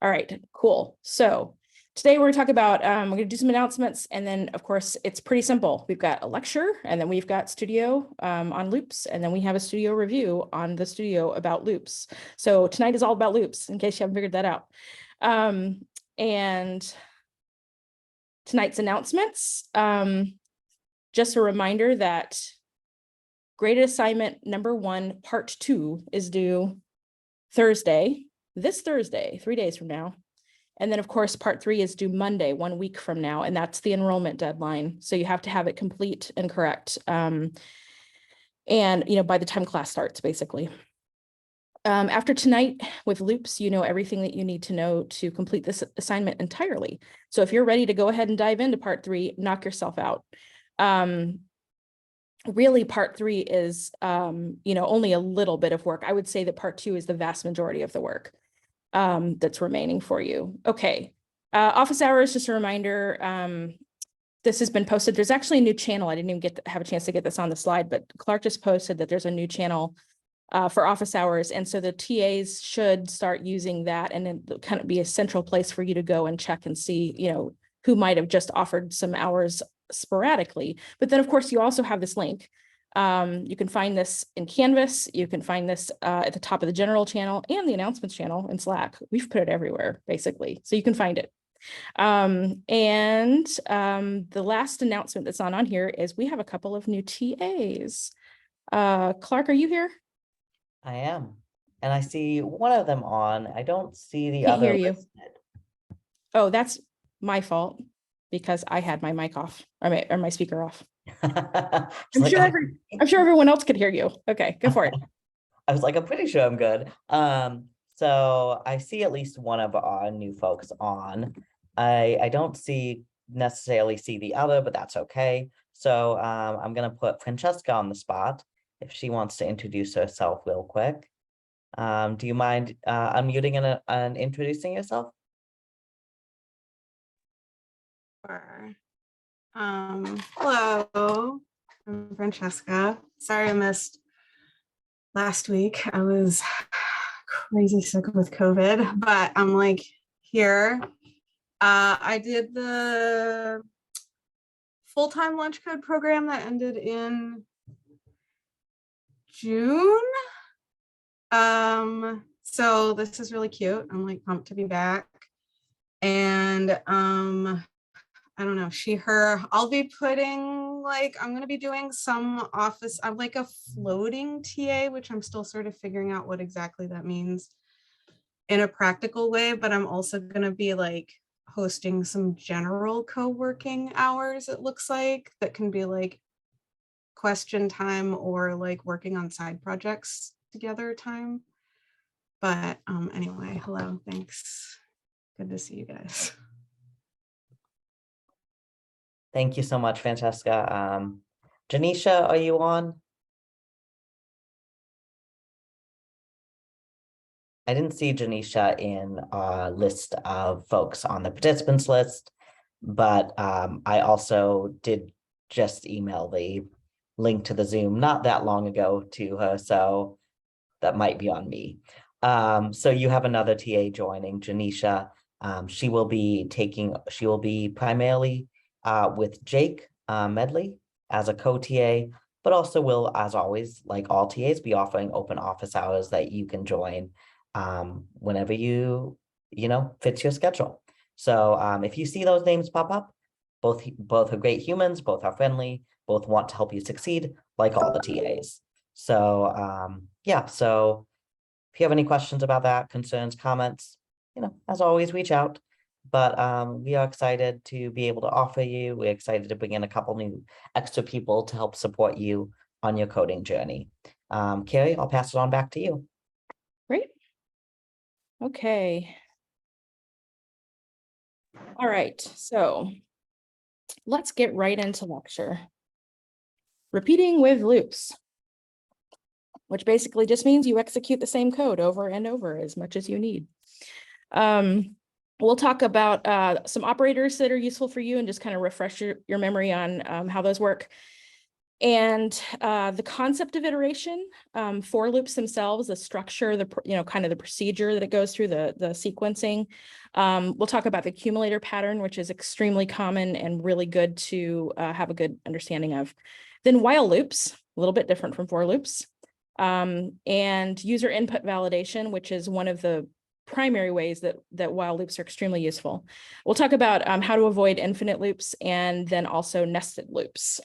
All right, cool. So today we're going to talk about, we're going to do some announcements, and then of course it's pretty simple. We've got a lecture, and then we've got studio on loops, and then we have a studio review on the studio about loops. So tonight is all about loops, in case you haven't figured that out. And tonight's announcements, just a reminder that graded assignment number 1, part 2 is due this Thursday, 3 days from now. And then of course, part 3 is due Monday, 1 week from now, and that's the enrollment deadline. So you have to have it complete and correct. And by the time class starts, basically. After tonight with loops, you know everything that you need to know to complete this assignment entirely. So if you're ready to go ahead and dive into part 3, knock yourself out. Really, part 3 is, only a little bit of work. I would say that part 2 is the vast majority of the work that's remaining for you. Okay, office hours, just a reminder, this has been posted. There's actually a new channel. I didn't even have a chance to get this on the slide, but Clark just posted that there's a new channel for office hours. And so the TAs should start using that, and then kind of be a central place for you to go and check and see, who might have just offered some hours sporadically. But then of course you also have this link. You can find this in Canvas. You can find this at the top of the general channel and the announcements channel in Slack. We've put it everywhere, basically, so you can find it. The last announcement that's on here is we have a couple of new TAs. Clark, are you here? I am, and I see one of them on. I don't see the Can't other hear you. listed. Oh, that's my fault because I had my mic off, or my speaker off. I'm sure everyone else could hear you. Okay, go for it. I was like, I'm pretty sure I'm good. So I see at least one of our new folks on. I don't necessarily see the other, but that's okay. So I'm gonna put Francesca on the spot if she wants to introduce herself real quick. Do you mind unmuting and introducing yourself? Sure. Hello, I'm Francesca. Sorry I missed last week. I was crazy sick with COVID, but I'm here. I did the full-time lunch code program that ended in June. So this is really cute. I'm pumped to be back. And I don't know, she, her, I'll be putting I'm going to be doing some office. I'm like a floating TA, which I'm still sort of figuring out what exactly that means in a practical way, but I'm also going to be hosting some general co-working hours, it looks like, that can be question time or working on side projects together time. But anyway, hello, thanks. Good to see you guys. Thank you so much, Francesca. Janisha, are you on? I didn't see Janisha in our list of folks on the participants list, but I also did just email the link to the Zoom not that long ago to her, so that might be on me. So you have another TA joining, Janisha. She will be primarily with Jake Medley as a co-TA, but also will, as always, like all TAs, be offering open office hours that you can join whenever fits your schedule. So if you see those names pop up, both are great humans, both are friendly, both want to help you succeed, like all the TAs. So yeah, so if you have any questions about that, concerns, comments, as always, reach out. But we are excited to be able to offer you. We're excited to bring in a couple new extra people to help support you on your coding journey. Carrie, I'll pass it on back to you. Great. Okay. All right, so let's get right into lecture. Repeating with loops, which basically just means you execute the same code over and over as much as you need. We'll talk about some operators that are useful for you and just kind of refresh your memory on how those work. And the concept of iteration, for loops themselves, the structure, kind of the procedure that it goes through, the sequencing. We'll talk about the accumulator pattern, which is extremely common and really good to have a good understanding of. Then while loops, a little bit different from for loops. And user input validation, which is one of the primary ways that while loops are extremely useful. We'll talk about how to avoid infinite loops, and then also nested loops.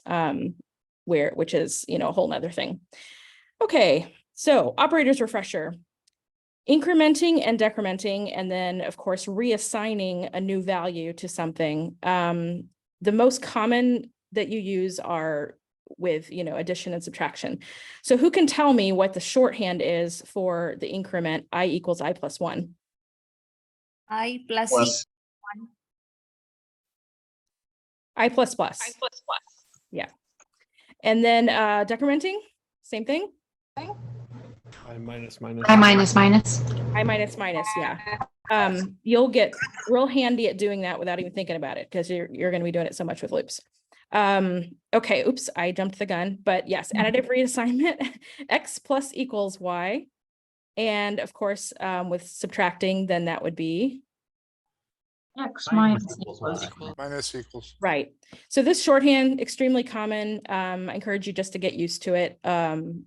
Which is, a whole nother thing. Okay, so operators refresher, incrementing and decrementing, and then of course, reassigning a new value to something. The most common that you use are with, addition and subtraction. So who can tell me what the shorthand is for the increment I equals I plus 1? I plus Plus. 1. I plus plus. Yeah. And then decrementing, same thing. I minus minus. I minus minus. I minus minus, yeah. You'll get real handy at doing that without even thinking about it, because you're going to be doing it so much with loops. Okay, oops, I jumped the gun, but yes, additive reassignment, x plus equals y. And of course, with subtracting, then that would be X minus Minus equals. right. So this shorthand, extremely common. I encourage you just to get used to it,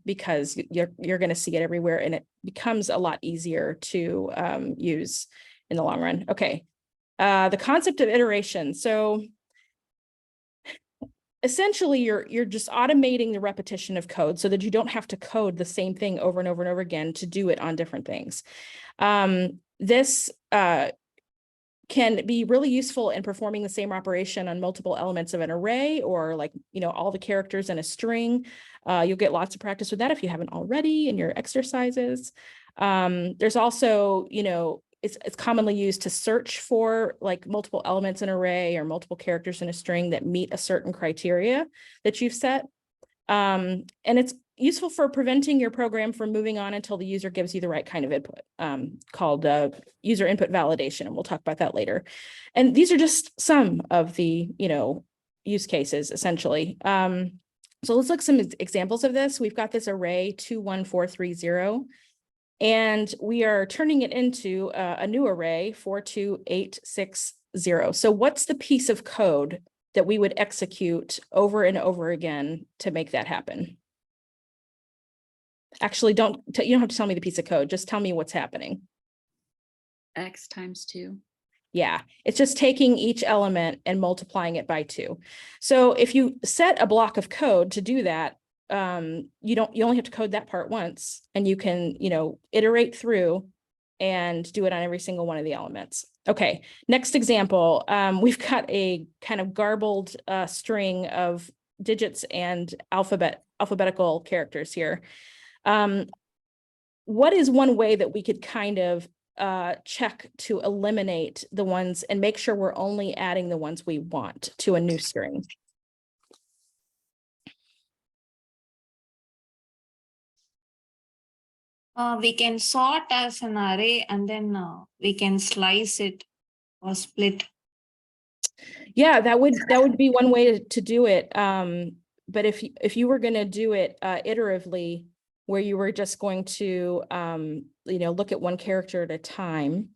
because you're going to see it everywhere, and it becomes a lot easier to use in the long run. Okay, the concept of iteration. So essentially, you're just automating the repetition of code so that you don't have to code the same thing over and over and over again to do it on different things. This can be really useful in performing the same operation on multiple elements of an array, or like, all the characters in a string. You'll get lots of practice with that if you haven't already in your exercises. There's also, it's commonly used to search for like multiple elements in an array or multiple characters in a string that meet a certain criteria that you've set. And it's useful for preventing your program from moving on until the user gives you the right kind of input, called user input validation. And we'll talk about that later. And these are just some of the, use cases, essentially. So let's look at some examples of this. We've got this array 21430, and we are turning it into a new array 42860. So what's the piece of code that we would execute over and over again to make that happen? Actually, you don't have to tell me the piece of code. Just tell me what's happening. X times 2. Yeah, it's just taking each element and multiplying it by 2. So if you set a block of code to do that, you only have to code that part once, and you can, iterate through and do it on every single one of the elements. Okay, next example, we've got a kind of garbled string of digits and alphabetical characters here. What is one way that we could kind of check to eliminate the ones and make sure we're only adding the ones we want to a new string? We can sort as an array, and then we can slice it or split. Yeah, that would be one way to do it. But if you were going to do it iteratively, where you were just going to look at one character at a time,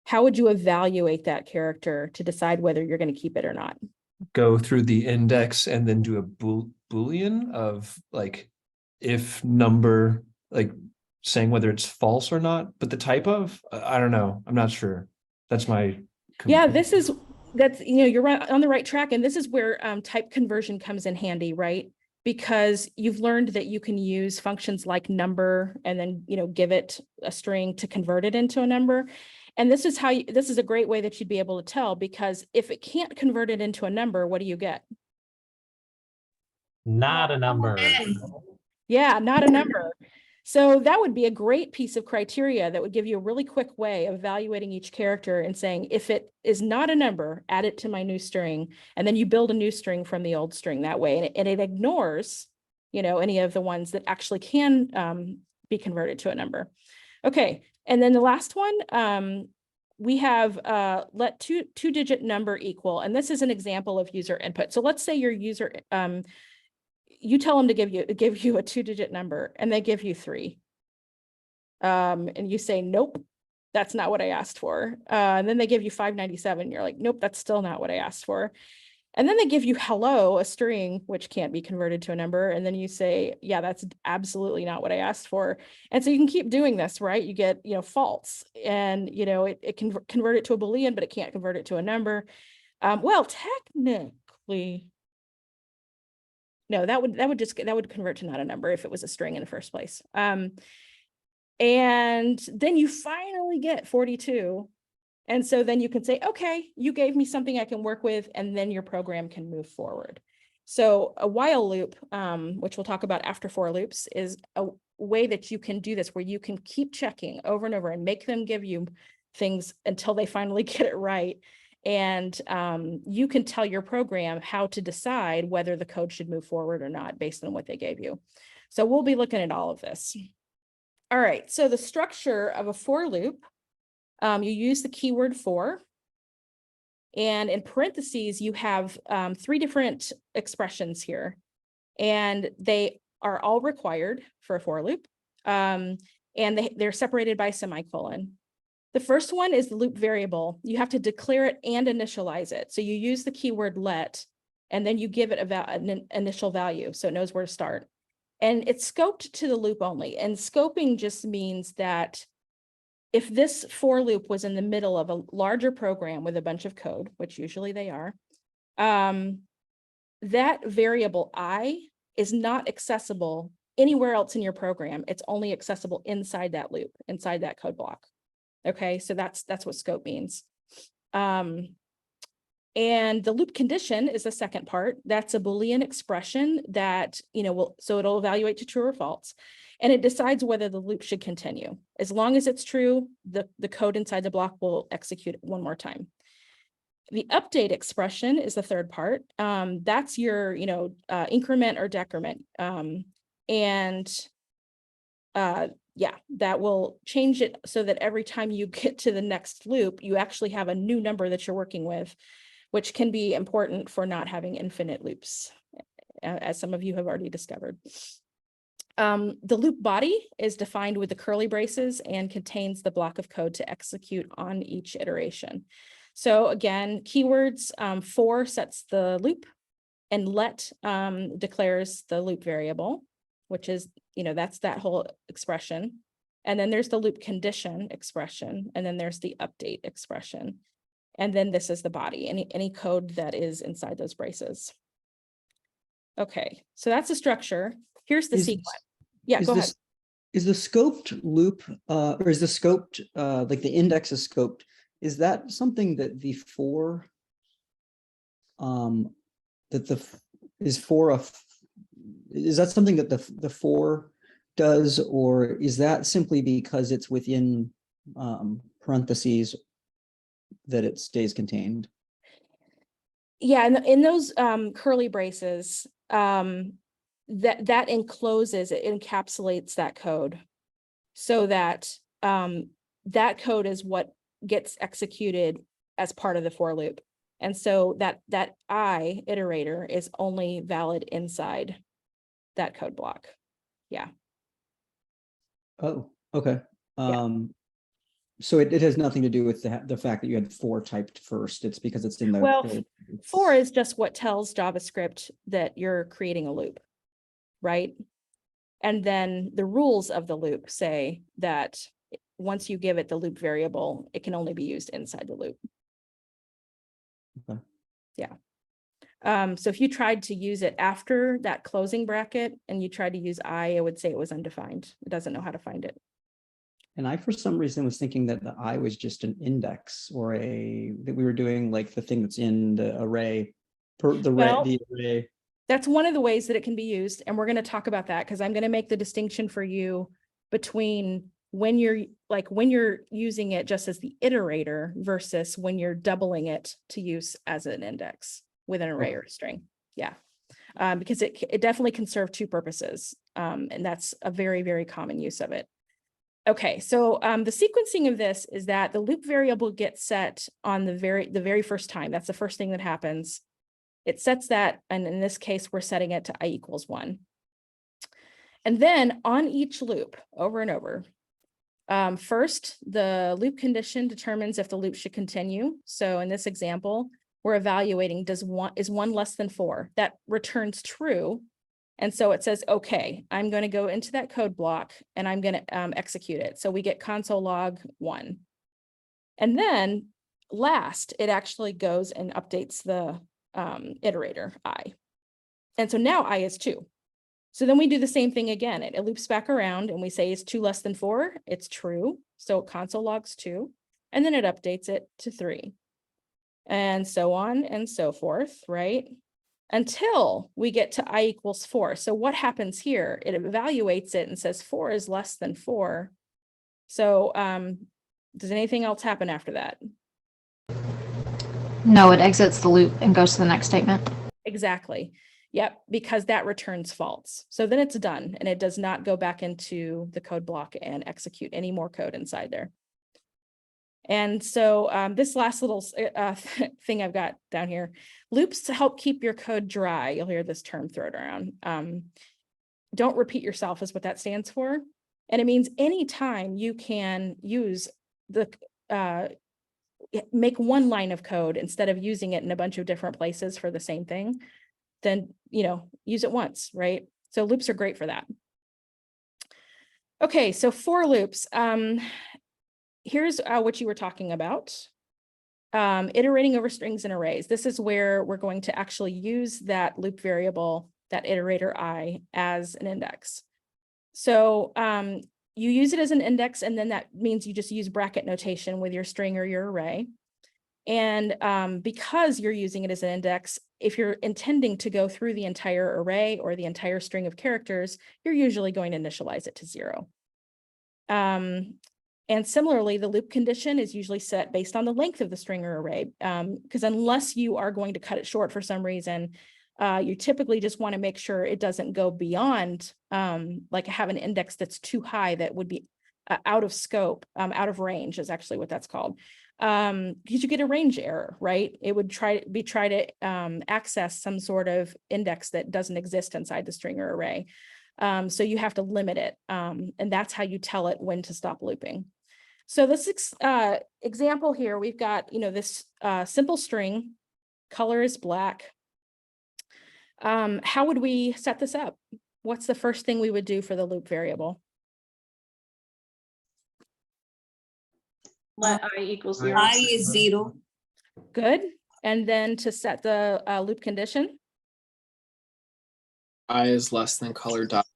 how would you evaluate that character to decide whether you're going to keep it or not? Go through the index and then do a Boolean of like if number, like saying whether it's false or not, but the type of, I don't know. I'm not sure. That's my. Yeah, you're right on the right track. And this is where type conversion comes in handy, right? Because you've learned that you can use functions like number and then, give it a string to convert it into a number. And this is this is a great way that you'd be able to tell, because if it can't convert it into a number, what do you get? Not a number. Yeah, not a number. So that would be a great piece of criteria that would give you a really quick way of evaluating each character and saying, if it is not a number, add it to my new string. And then you build a new string from the old string that way. And it ignores, any of the ones that actually can be converted to a number. Okay. And then the last one, we have let two-digit number equal. And this is an example of user input. So let's say your user, you tell them to give you a 2-digit number and they give you 3. And you say, nope, that's not what I asked for. And then they give you 597. You're like, nope, that's still not what I asked for. And then they give you hello, a string, which can't be converted to a number. And then you say, yeah, that's absolutely not what I asked for. And so you can keep doing this, right? You get, false, and, it can convert it to a Boolean, but it can't convert it to a number. Well, technically, no, that would convert to not a number if it was a string in the first place. And then you finally get 42. And so then you can say, okay, you gave me something I can work with, and then your program can move forward. So a while loop, which we'll talk about after for loops, is a way that you can do this, where you can keep checking over and over and make them give you things until they finally get it right. And you can tell your program how to decide whether the code should move forward or not based on what they gave you. So we'll be looking at all of this. All right, so the structure of a for loop, you use the keyword for, and in parentheses, you have 3 different expressions here, and they are all required for a for loop, and they're separated by a semicolon. The first one is the loop variable. You have to declare it and initialize it. So you use the keyword let, and then you give it an initial value so it knows where to start. And it's scoped to the loop only. And scoping just means that if this for loop was in the middle of a larger program with a bunch of code, which usually they are, that variable I is not accessible anywhere else in your program. It's only accessible inside that loop, inside that code block. Okay, so that's what scope means. And the loop condition is the second part. That's a Boolean expression that, so it'll evaluate to true or false. And it decides whether the loop should continue. As long as it's true, the code inside the block will execute it one more time. The update expression is the third part. That's your, increment or decrement. Yeah, that will change it so that every time you get to the next loop, you actually have a new number that you're working with, which can be important for not having infinite loops, as some of you have already discovered. The loop body is defined with the curly braces and contains the block of code to execute on each iteration. So again, keywords, for sets the loop, and let declares the loop variable, which is, that's that whole expression. And then there's the loop condition expression, and then there's the update expression. And then this is the body, any code that is inside those braces. Okay, so that's the structure. Here's the sequence. Yeah, go ahead. Is the scoped loop, or is the scoped, like the index is scoped, is that something that the for, is that something that the for does, or is that simply because it's within parentheses that it stays contained? Yeah, and in those curly braces, that encloses, it encapsulates that code, so that that code is what gets executed as part of the for loop. And so that I iterator is only valid inside that code block. Yeah. Oh, okay. Yeah. So it has nothing to do with the fact that you had for typed first. It's because it's in the. Well, for is just what tells JavaScript that you're creating a loop, right? And then the rules of the loop say that once you give it the loop variable, it can only be used inside the loop. Okay. Yeah. So if you tried to use it after that closing bracket and you tried to use I would say it was undefined. It doesn't know how to find it. And I, for some reason, was thinking that the I was just an index, or that we were doing like the thing that's in the array, the array. That's one of the ways that it can be used. And we're going to talk about that, because I'm going to make the distinction for you between when you're using it just as the iterator versus when you're doubling it to use as an index with an array or a string. Yeah. Because it definitely can serve two purposes. And that's a very, very common use of it. Okay, so the sequencing of this is that the loop variable gets set on the very first time. That's the first thing that happens. it sets that, and in this case, we're setting it to I equals 1. And then on each loop, over and over, first, the loop condition determines if the loop should continue. So in this example, we're evaluating, is 1 less than 4? That returns true. And so it says, okay, I'm going to go into that code block and I'm going to execute it. So we get console log 1. And then last, it actually goes and updates the iterator I. And so now I is 2. So then we do the same thing again. It loops back around and we say, is 2 less than 4? It's true. So console logs 2, and then it updates it to 3. And so on and so forth, right? Until we get to I equals 4. So what happens here? It evaluates it and says 4 is less than 4. So does anything else happen after that? No, it exits the loop and goes to the next statement. Exactly. Yep, because that returns false. So then it's done and it does not go back into the code block and execute any more code inside there. And so this last little thing I've got down here, loops to help keep your code dry. You'll hear this term thrown around. Don't repeat yourself is what that stands for. And it means anytime you can use the, make one line of code instead of using it in a bunch of different places for the same thing, then, use it once, right? So loops are great for that. Okay, so for loops, here's what you were talking about. Iterating over strings and arrays. This is where we're going to actually use that loop variable, that iterator I, as an index. So you use it as an index, and then that means you just use bracket notation with your string or your array. And because you're using it as an index, if you're intending to go through the entire array or the entire string of characters, you're usually going to initialize it to 0. And similarly, the loop condition is usually set based on the length of the string or array, because unless you are going to cut it short for some reason, you typically just want to make sure it doesn't go beyond, like have an index that's too high that would be out of scope, out of range is actually what that's called. Because you get a range error, right? It would try to access some sort of index that doesn't exist inside the string or array. So you have to limit it, and that's how you tell it when to stop looping. So this example here, we've got this simple string, color is black. How would we set this up? What's the first thing we would do for the loop variable? Let I equals 0. I is 0. Good. And then to set the loop condition? I is less than color dot.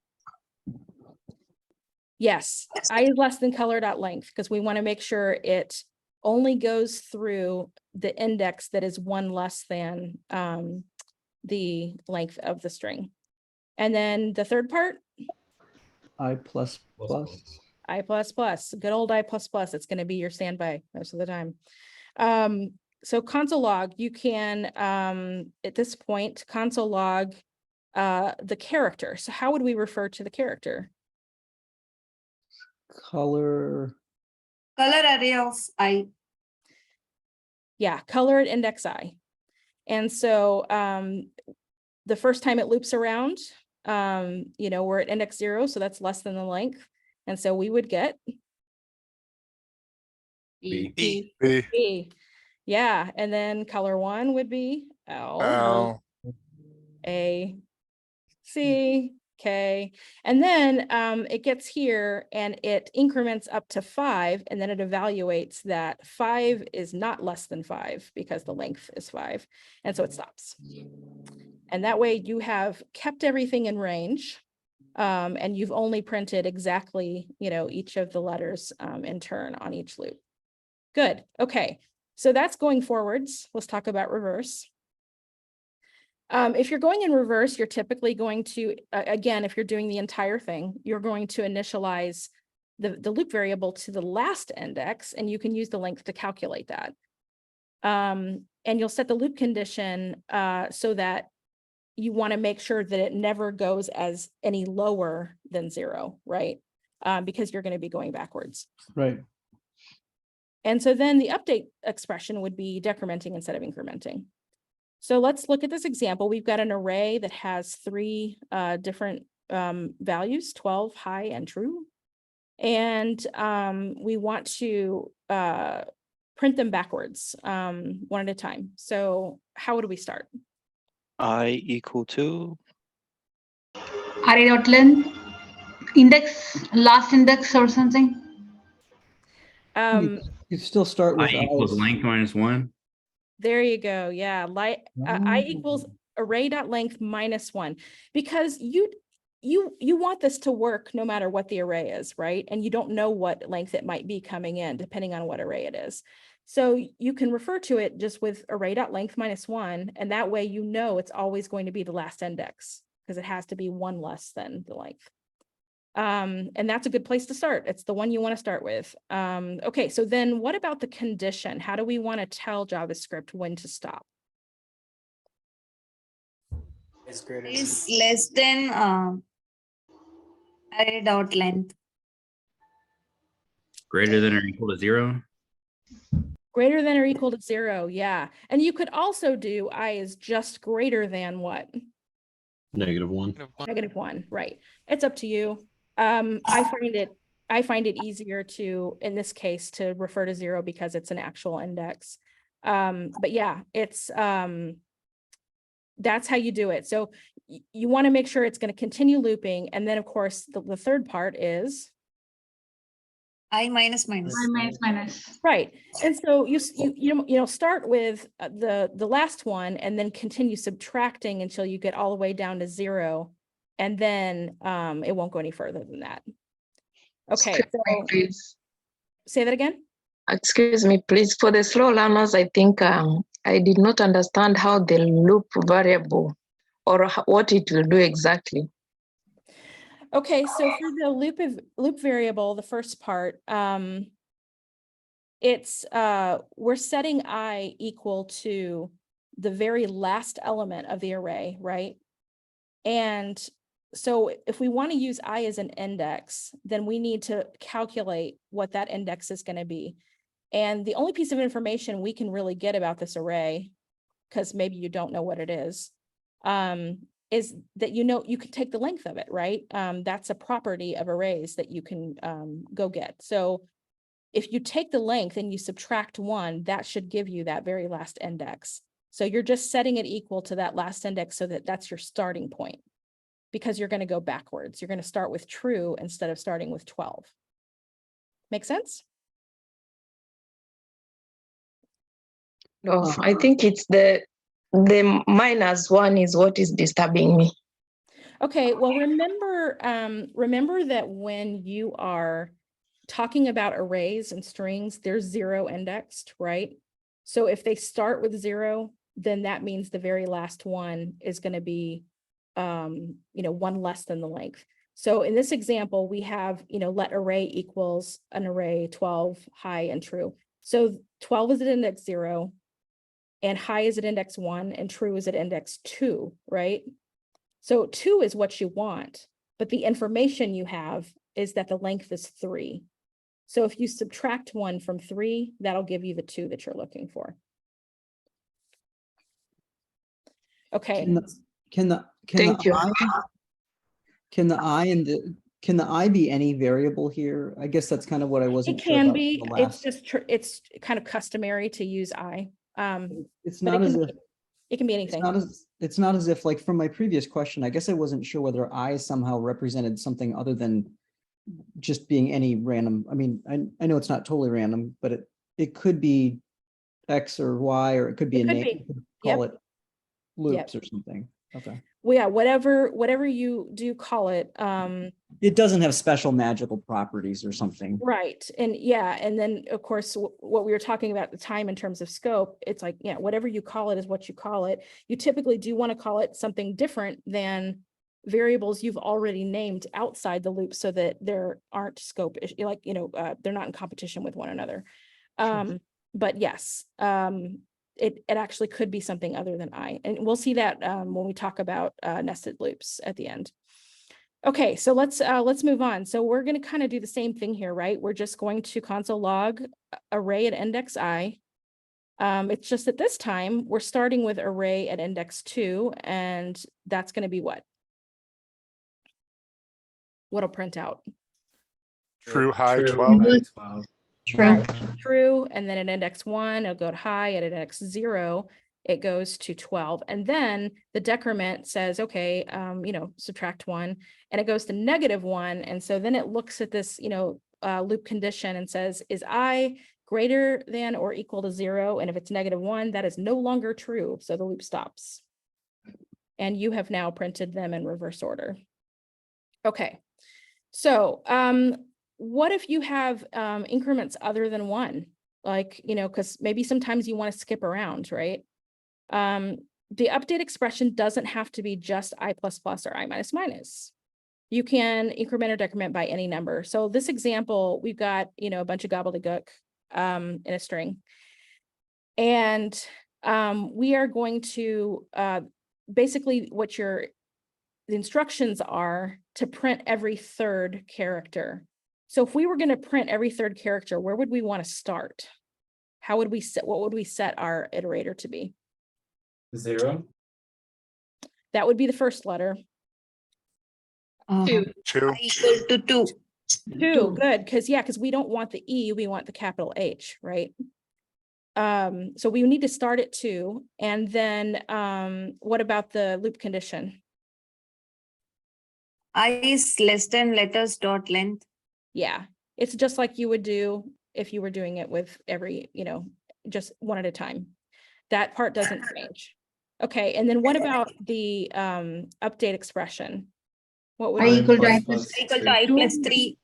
Yes, I is less than color dot length, because we want to make sure it only goes through the index that is 1 less than the length of the string. And then the third part? I plus plus. I plus plus, good old I plus plus. It's going to be your standby most of the time. So console log, you can, at this point, console log the character. So how would we refer to the character? Color. Color array of I. Yeah, color at index I. And so the first time it loops around, we're at index 0, so that's less than the length. And so we would get E. B. B. Yeah, and then color 1 would be L, A, C, K. And then it gets here and it increments up to 5, and then it evaluates that 5 is not less than 5 because the length is 5. And so it stops. And that way you have kept everything in range. And you've only printed exactly, each of the letters in turn on each loop. Good. Okay. So that's going forwards. Let's talk about reverse. If you're going in reverse, you're typically going to, again, if you're doing the entire thing, you're going to initialize the loop variable to the last index, and you can use the length to calculate that. And you'll set the loop condition so that you want to make sure that it never goes as any lower than 0, right? Because you're going to be going backwards. Right. And so then the update expression would be decrementing instead of incrementing. So let's look at this example. We've got an array that has three different values, 12, high, and true. And we want to print them backwards, one at a time. So how would we start? I equal to array dot length, index, last index or something. You still start with I equals eyes. length minus 1. There you go. Yeah, I Oh. equals array dot length minus 1, because you want this to work no matter what the array is, right? And you don't know what length it might be coming in depending on what array it is. So you can refer to it just with array dot length minus 1, and that way you know it's always going to be the last index because it has to be one less than the length. And that's a good place to start. It's the one you want to start with. Okay, so then what about the condition? How do we want to tell JavaScript when to stop? Is less than array dot length. Greater than or equal to 0. Greater than or equal to 0, yeah. And you could also do I is just greater than what? -1. -1, right. It's up to you. I find it easier to, in this case, to refer to 0 because it's an actual index. But yeah, it's that's how you do it. So you want to make sure it's going to continue looping. And then of course, the third part is I minus minus. I minus minus. right. And so you start with the last one and then continue subtracting until you get all the way down to 0. And then it won't go any further than that. Okay, Excuse me, so please. say that again. Excuse me, please. For the slow learners, I think I did not understand how the loop variable or what it will do exactly. Okay, so for the loop variable, the first part, it's we're setting I equal to the very last element of the array, right? And so if we want to use I as an index, then we need to calculate what that index is going to be. And the only piece of information we can really get about this array, because maybe you don't know what it is that you can take the length of it, right? That's a property of arrays that you can go get. So if you take the length and you subtract 1, that should give you that very last index. So you're just setting it equal to that last index so that that's your starting point, because you're going to go backwards. You're going to start with true instead of starting with 12. Make sense? No, I think it's the minus 1 is what is disturbing me. Okay, well, remember that when you are talking about arrays and strings, they're 0 indexed, right? So if they start with 0, then that means the very last one is going to be, 1 less than the length. So in this example, we have, let array equals an array 12, high and true. So 12 is at index 0, and high is at index 1, and true is at index 2, right? So 2 is what you want, but the information you have is that the length is 3. So if you subtract 1 from 3, that'll give you the 2 that you're looking for. Okay. Can the I be any variable here? I guess that's kind of what I wasn't It sure can about be. the It's last. just it's kind of customary to use I. It's but not as if it can be anything. it's not as if, like, from my previous question, I guess I wasn't sure whether I somehow represented something other than just being any random. I mean, I know it's not totally random, but it could be X or Y, or it could be a name. You could call it loops or something. Okay. Well, yeah, whatever you do call it. It doesn't have special magical properties or something. Right. And yeah, and then of course, what we were talking about at the time in terms of scope, it's like, yeah, whatever you call it is what you call it. You typically do want to call it something different than variables you've already named outside the loop, so that there aren't scope, like, they're not in competition with one another. Sure. But yes, it actually could be something other than I, and we'll see that when we talk about nested loops at the end. Okay, so let's move on. So we're going to kind of do the same thing here, right? We're just going to console log array at index I, It's just that this time we're starting with array at index 2, and that's going to be what? What'll print out? True, high, True, 12. high, 12. True. True, and then at index 1, it'll go to high. At index 0, it goes to 12. And then the decrement says, okay, subtract 1, and it goes to -1. And so then it looks at this, loop condition and says, is I greater than or equal to 0? And if it's -1, that is no longer true. So the loop stops. And you have now printed them in reverse order. Okay. So, what if you have increments other than 1? Like, because maybe sometimes you want to skip around, right? The update expression doesn't have to be just I++ or I-. You can increment or decrement by any number. So this example, we've got, a bunch of gobbledygook in a string. And we are going to, basically what the instructions are to print every third character. So if we were going to print every third character, where would we want to start? How would we set, what would we set our iterator to be? 0. That would be the first letter. 2. 2. Equal to 2. 2, good, because we don't want the E, we want the capital H, right? So we need to start at 2, and then what about the loop condition? I is less than letters dot length. Yeah, it's just like you would do if you were doing it with every, just one at a time. That part doesn't change. Okay, and then what about the update expression? What would I equal to I plus Equal to I plus 3.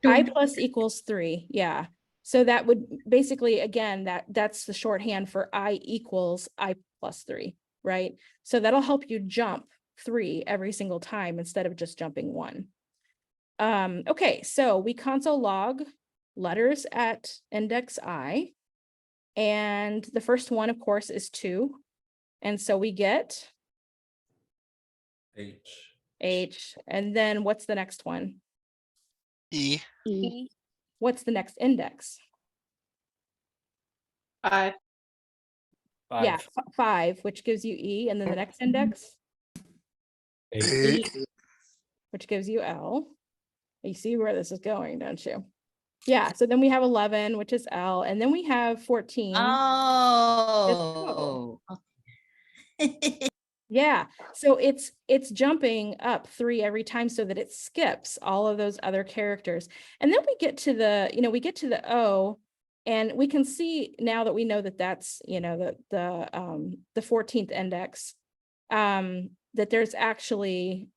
I plus equals 3, yeah. So that would basically, again, that's the shorthand for I equals I plus 3, right? So that'll help you jump 3 every single time instead of just jumping 1. Okay, so we console log letters at index I, and the first one, of course, is 2. And so we get H, and then what's the next one? E. E. What's the next index? 5. Yeah, 5, which gives you E, and then the next index? 8. Which gives you L. You see where this is going, don't you? Yeah, so then we have 11, which is L, and then we have 14. Oh. Yeah, so it's jumping up 3 every time so that it skips all of those other characters. And then we get to the, we get to the O, and we can see now that we know that that's, the 14th index, that there's actually,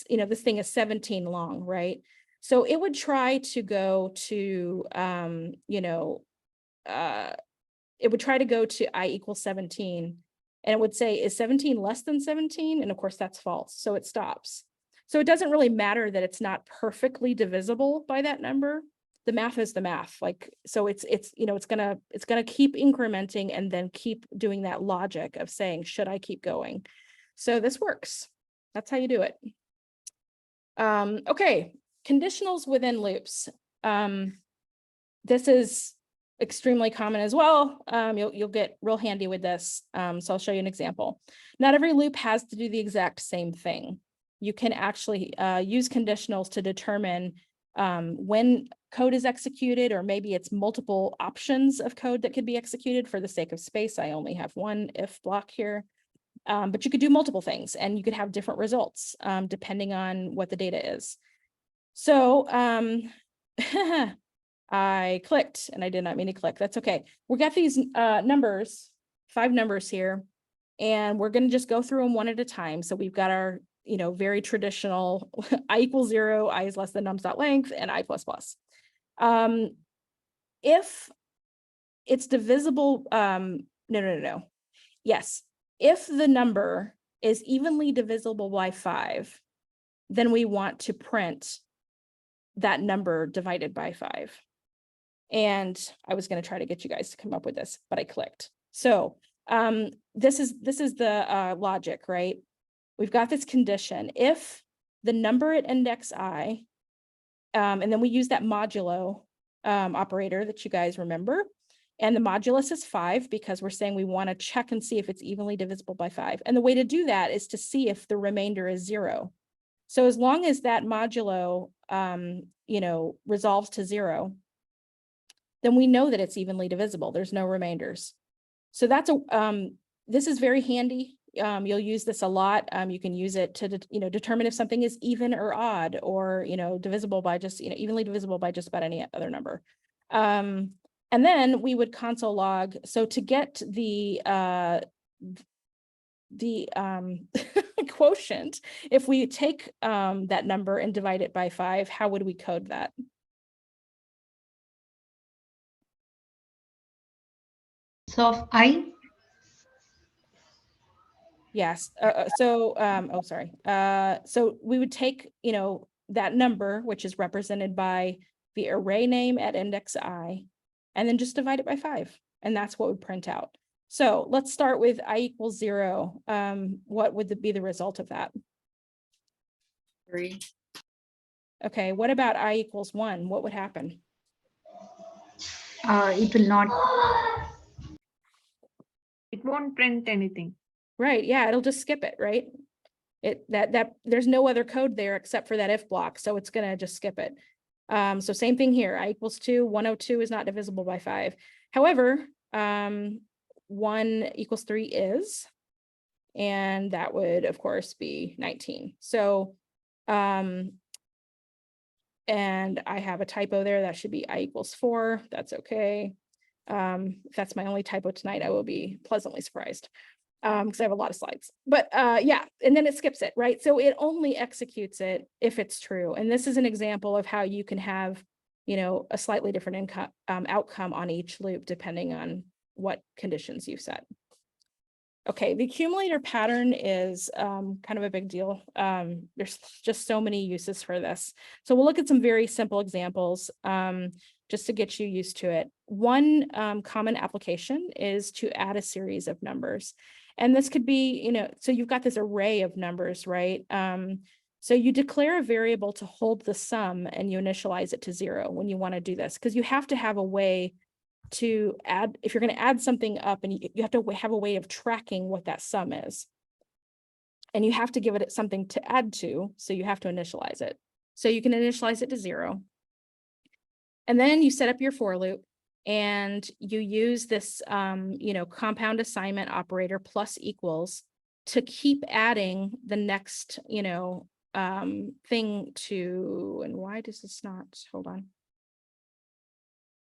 this thing is 17 long, right? So it would try to go to, it would try to go to I equals 17. And it would say, is 17 less than 17? And of course, that's false. So it stops. So it doesn't really matter that it's not perfectly divisible by that number. The math is the math. Like, so it's gonna keep incrementing and then keep doing that logic of saying, should I keep going? So this works. That's how you do it. Okay, conditionals within loops. This is extremely common as well. You'll get real handy with this. So I'll show you an example. Not every loop has to do the exact same thing. You can actually use conditionals to determine when code is executed, or maybe it's multiple options of code that could be executed. For the sake of space, I only have one if block here. But you could do multiple things, and you could have different results depending on what the data is. So I clicked, and I did not mean to click. That's okay. We got these numbers, 5 numbers here, and we're going to just go through them one at a time. So we've got our, very traditional I equals 0, I is less than nums.length, and I plus plus. If it's divisible, no. Yes, if the number is evenly divisible by 5, then we want to print that number divided by 5. And I was going to try to get you guys to come up with this, but I clicked. So this is the logic, right? We've got this condition. If the number at index I, and then we use that modulo operator that you guys remember. And the modulus is 5 because we're saying we want to check and see if it's evenly divisible by 5. And the way to do that is to see if the remainder is 0. So as long as that modulo, you know, resolves to 0, then we know that it's evenly divisible. There's no remainders. So that's this is very handy. You'll use this a lot. You can use it to, you know, determine if something is even or odd, or, you know, divisible by just, you know, evenly divisible by just about any other number. And then we would console log. So to get the quotient, if we take that number and divide it by 5, how would we code that? So of I, Yes. Oh, sorry. So we would take, you know, that number, which is represented by the array name at index I, and then just divide it by 5. And that's what would print out. So let's start with I equals 0. What would be the result of that? 3. Okay. What about I equals 1? What would happen? It will not. It won't print anything. Right. Yeah, it'll just skip it, right? That there's no other code there except for that if block, so it's gonna just skip it. So same thing here. I equals 2. 102 is not divisible by 5. However, 1 equals 3 is, and that would of course be 19. So and I have a typo there. That should be I equals 4. That's okay. If that's my only typo tonight, I will be pleasantly surprised. Because I have a lot of slides, but yeah, and then it skips it, right? So it only executes it if it's true. And this is an example of how you can have, you know, a slightly different outcome on each loop, depending on what conditions you set. Okay, the accumulator pattern is kind of a big deal. There's just so many uses for this. So we'll look at some very simple examples just to get you used to it. One common application is to add a series of numbers. And this could be, you know, so you've got this array of numbers, right? So you declare a variable to hold the sum and you initialize it to 0 when you want to do this, because you have to have a way to add, if you're going to add something up, and you have to have a way of tracking what that sum is. And you have to give it something to add to, so you have to initialize it. So you can initialize it to 0. And then you set up your for loop and you use this, you know, compound assignment operator plus equals to keep adding the next, you know, thing to, and why does this not, hold on.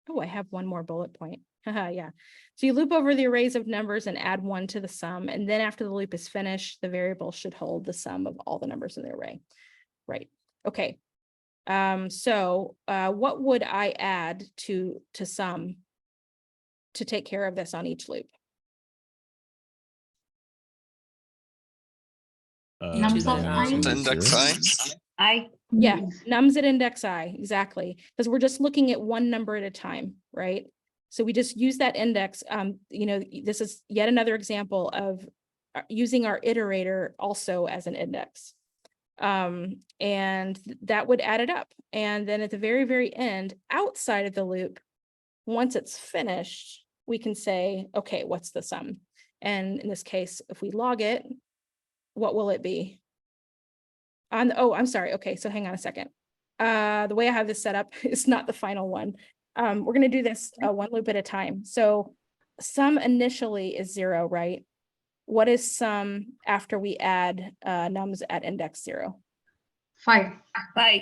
Oh, I have one more bullet point. Yeah. So you loop over the arrays of numbers and add 1 to the sum. And then after the loop is finished, the variable should hold the sum of all the numbers in the array. Right. Okay. So what would I add to sum to take care of this on each loop? Nums of I. Index I. Yeah, nums at index I, exactly. Because we're just looking at one number at a time, right? So we just use that index. You know, this is yet another example of using our iterator also as an index. And that would add it up. And then at the very, very end, outside of the loop, once it's finished, we can say, okay, what's the sum? And in this case, if we log it, what will it be? Oh, I'm sorry. Okay, so hang on a second. The way I have this set up is not the final one. We're going to do this one loop at a time. So sum initially is 0, right? What is sum after we add nums at index 0? 5. 5.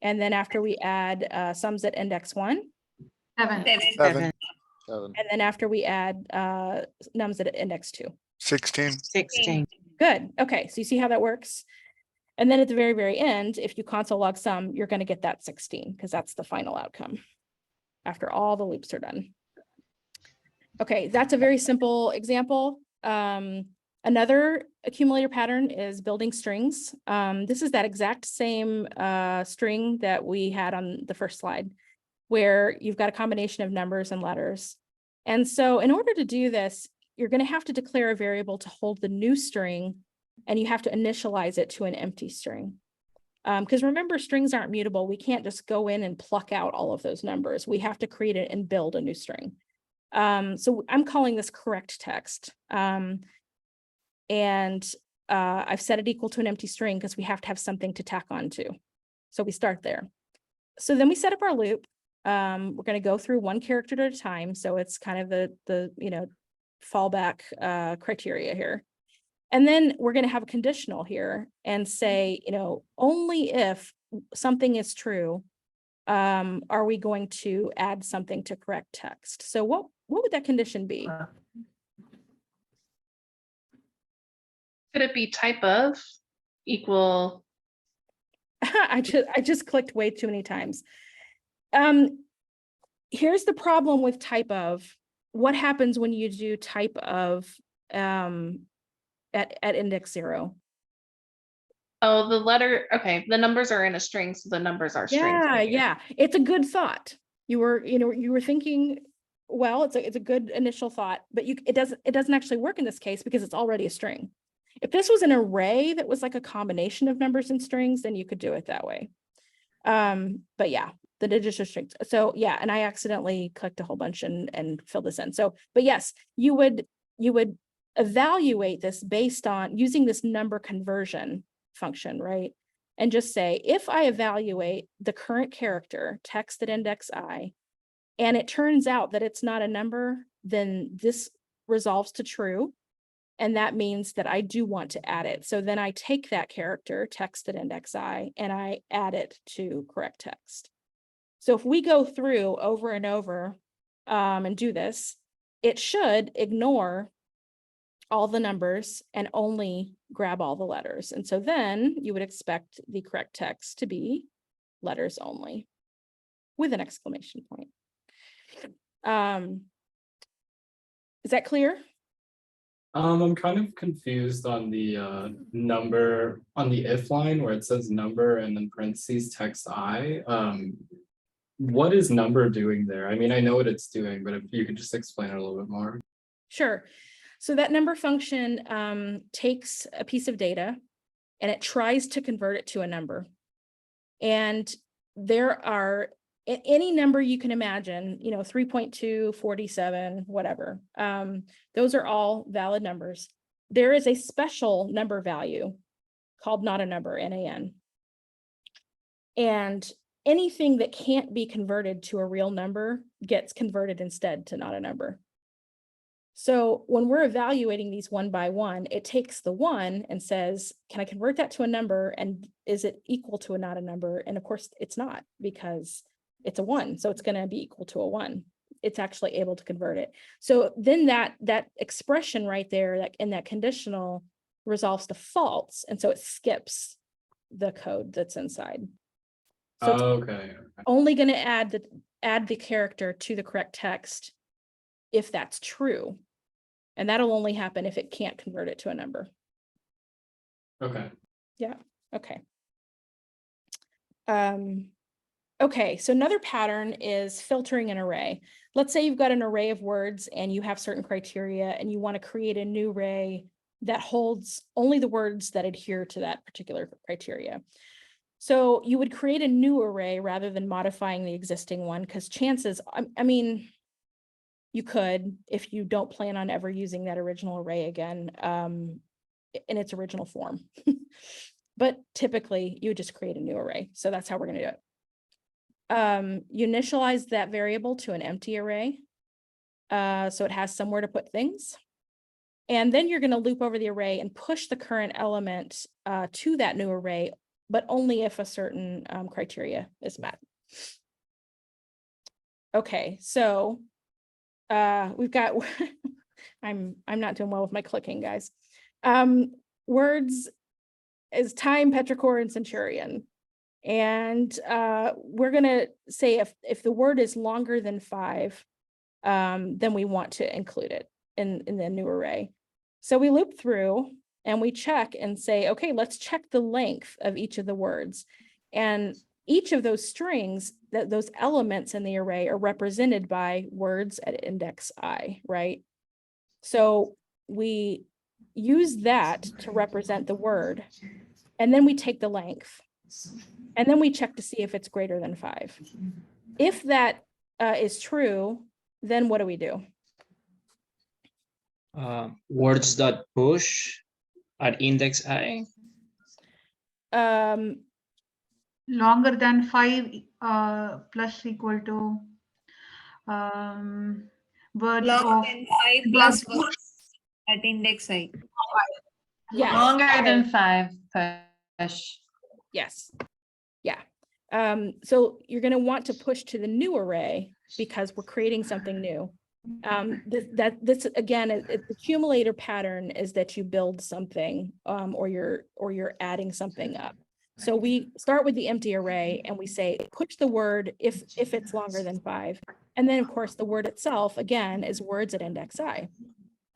And then after we add sums at index 1? 7. 7. And then after we add nums at index 2? 16. 16. Good. Okay, so you see how that works? And then at the very, very end, if you console log sum, you're going to get that 16 because that's the final outcome after all the loops are done. Okay, that's a very simple example. Another accumulator pattern is building strings. This is that exact same string that we had on the first slide, where you've got a combination of numbers and letters. And so in order to do this, you're going to have to declare a variable to hold the new string, and you have to initialize it to an empty string. Because remember, strings aren't mutable. We can't just go in and pluck out all of those numbers. We have to create it and build a new string. So I'm calling this correct text. And I've set it equal to an empty string because we have to have something to tack on to. So we start there. So then we set up our loop. We're going to go through one character at a time. So it's kind of the fallback criteria here. And then we're going to have a conditional here and say, only if something is true, are we going to add something to correct text. So what would that condition be? Could it be type of equal? I just clicked way too many times. Here's the problem with type of. What happens when you do type of at index 0? Oh, the letter, okay, the numbers are in a string, so the numbers are strings. Yeah. It's a good thought. You were thinking, well, it's a good initial thought, but it doesn't actually work in this case because it's already a string. If this was an array that was like a combination of numbers and strings, then you could do it that way. But yeah, the digits are strings. So yeah, and I accidentally clicked a whole bunch and filled this in. So, but yes, you would evaluate this based on using this number conversion function, right? And just say, if I evaluate the current character text at index I, and it turns out that it's not a number, then this resolves to true. And that means that I do want to add it. So then I take that character text at index I and I add it to correct text. So if we go through over and over and do this, it should ignore all the numbers and only grab all the letters. And so then you would expect the correct text to be letters only with an exclamation point. Is that clear? I'm kind of confused on the number on the if line where it says number and then parentheses text I. What is number doing there? I mean, I know what it's doing, but if you could just explain it a little bit more. Sure. So that number function takes a piece of data and it tries to convert it to a number. And there are any number you can imagine, 3.2, 47, whatever. Those are all valid numbers. There is a special number value called not a number, NaN. And anything that can't be converted to a real number gets converted instead to not a number. So when we're evaluating these one by one, it takes the one and says, can I convert that to a number? And is it equal to a not a number? And of course it's not, because it's a 1. So it's going to be equal to a 1. It's actually able to convert it. So then that expression right there, that in that conditional, resolves to false. And so it skips the code that's inside. So it's Okay. only going to add the character to the correct text if that's true. And that'll only happen if it can't convert it to a number. Okay. Yeah. Okay. Okay, so another pattern is filtering an array. Let's say you've got an array of words and you have certain criteria and you want to create a new array that holds only the words that adhere to that particular criteria. So you would create a new array rather than modifying the existing one, because chances, I mean, you could, if you don't plan on ever using that original array again in its original form. But typically you would just create a new array. So that's how we're going to do it. You initialize that variable to an empty array. So it has somewhere to put things. And then you're going to loop over the array and push the current element to that new array, but only if a certain criteria is met. Okay, so we've got, I'm not doing well with my clicking, guys. Words is time, petrichor, and centurion. And we're going to say if the word is longer than 5, then we want to include it in the new array. So we loop through and we check and say, okay, let's check the length of each of the words. And each of those strings, those elements in the array are represented by words at index I, right? So we use that to represent the word. And then we take the length. And then we check to see if it's greater than 5. If that is true, then what do we do? Words that push at index I. Longer than 5 plus equal to words Longer of than 5 plus words at index I. Yeah. longer than 5 push. Yes. Yeah. So you're going to want to push to the new array because we're creating something new. This again, the accumulator pattern is that you build something, or you're adding something up. So we start with the empty array and we say push the word if it's longer than 5, and then of course the word itself again is words at index I.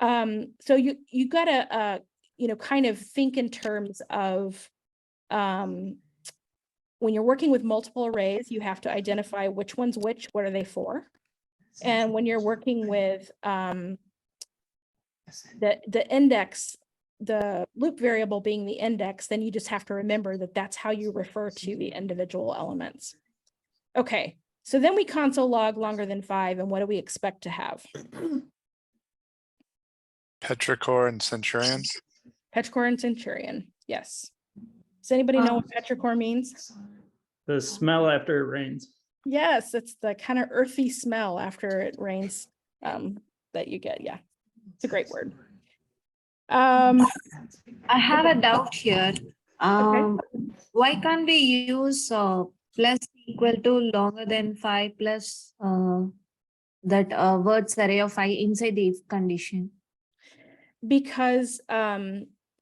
So you gotta kind of think in terms of when you're working with multiple arrays, you have to identify which one's which, what are they for? And when you're working with the index, the loop variable being the index, then you just have to remember that that's how you refer to the individual elements. Okay, so then we console log longer than 5, and what do we expect to have? Petrichor and Centurion. Petrichor and Centurion, yes. Does anybody know what petrichor means? The smell after it rains. Yes, it's the kind of earthy smell after it rains that you get. Yeah, it's a great word. I have a doubt here. Why can't we use plus equal to longer than 5 plus that words array of I inside the if condition? Because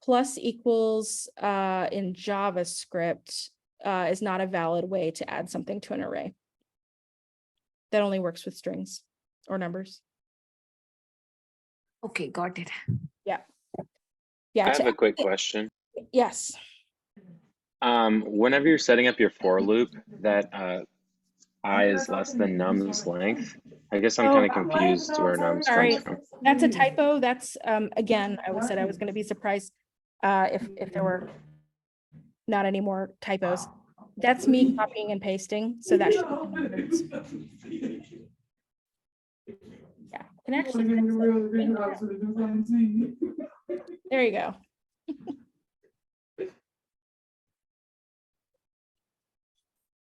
plus equals in JavaScript is not a valid way to add something to an array. That only works with strings or numbers. Okay, got it. Yeah. Yeah. I have a quick question. Yes. Whenever you're setting up your for loop, that I is less than num's length. I guess I'm kind of confused where num's comes from. That's a typo. That's again, I said I was going to be surprised if there were not any more typos. That's me copying and pasting. So that should be yeah, can actually fix it. There you go.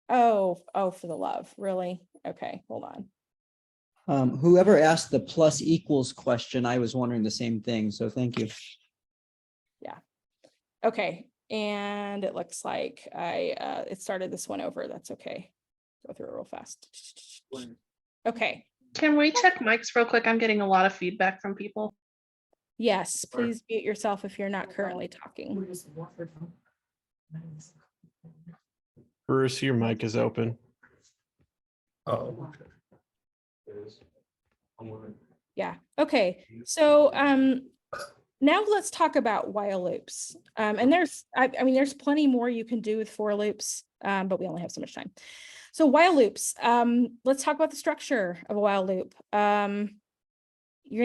Oh, for the love, really? Okay, hold on. Whoever asked the plus equals question, I was wondering the same thing. So thank you. Yeah. Okay. And it looks like it started this one over. That's okay. Go through it real fast. Okay. Can we check mics real quick? I'm getting a lot of feedback from people. Yes, please mute yourself if you're not currently talking. Bruce, your mic is open. Oh. Yeah. Okay. So now let's talk about while loops. And there's plenty more you can do with for loops, but we only have so much time. So while loops, let's talk about the structure of a while loop. You're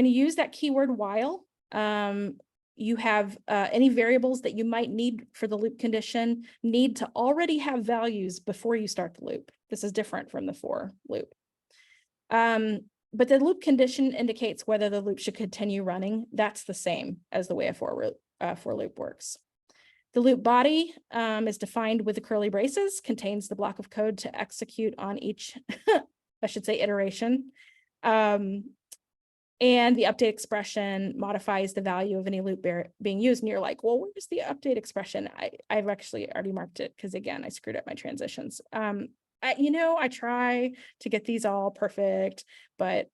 going to use that keyword while. You have any variables that you might need for the loop condition need to already have values before you start the loop. This is different from the for loop. But the loop condition indicates whether the loop should continue running. That's the same as the way a for loop works. The loop body is defined with the curly braces, contains the block of code to execute on each, I should say, iteration. And the update expression modifies the value of any loop being used. And you're like, well, where's the update expression? I've actually already marked it because, again, I screwed up my transitions. I try to get these all perfect, but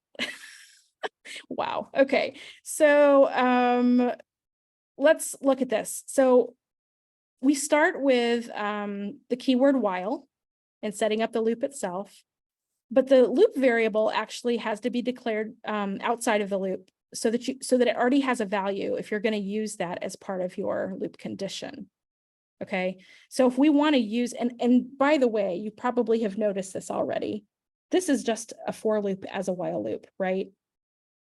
wow. Okay, so let's look at this. So we start with the keyword while and setting up the loop itself. But the loop variable actually has to be declared outside of the loop so that it already has a value if you're going to use that as part of your loop condition. Okay, so if we want to use, and by the way, you probably have noticed this already. This is just a for loop as a while loop, right?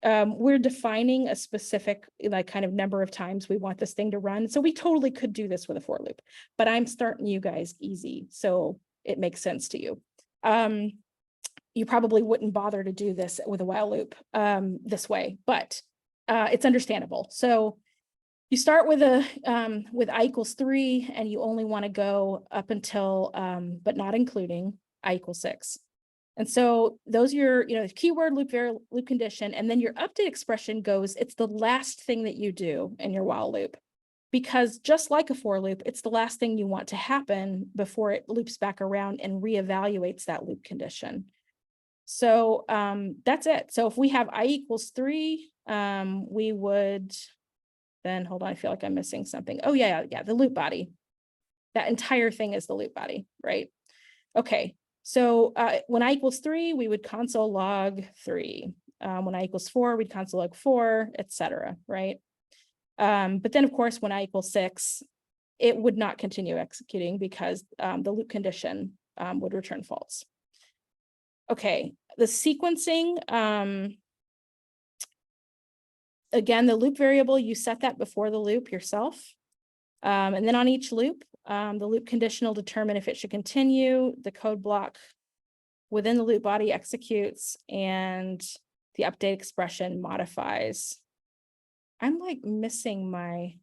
We're defining a specific kind of number of times we want this thing to run. So we totally could do this with a for loop, but I'm starting you guys easy, so it makes sense to you. You probably wouldn't bother to do this with a while loop this way, but it's understandable. So you start with with I equals 3, and you only want to go up until, but not including I equals 6. And so those are your, keyword, loop condition, and then your update expression goes, it's the last thing that you do in your while loop. Because just like a for loop, it's the last thing you want to happen before it loops back around and reevaluates that loop condition. So that's it. So if we have I equals 3, we would then, hold on, I feel like I'm missing something. Oh yeah, the loop body. That entire thing is the loop body, right? Okay, so when I equals 3, we would console log 3. When I equals 4, we'd console log 4, etc., right? But then of course, when I equals 6, it would not continue executing because the loop condition would return false. Okay, the sequencing, again, the loop variable, you set that before the loop yourself. And then on each loop, the loop condition will determine if it should continue, the code block within the loop body executes, and the update expression modifies. I'm like missing my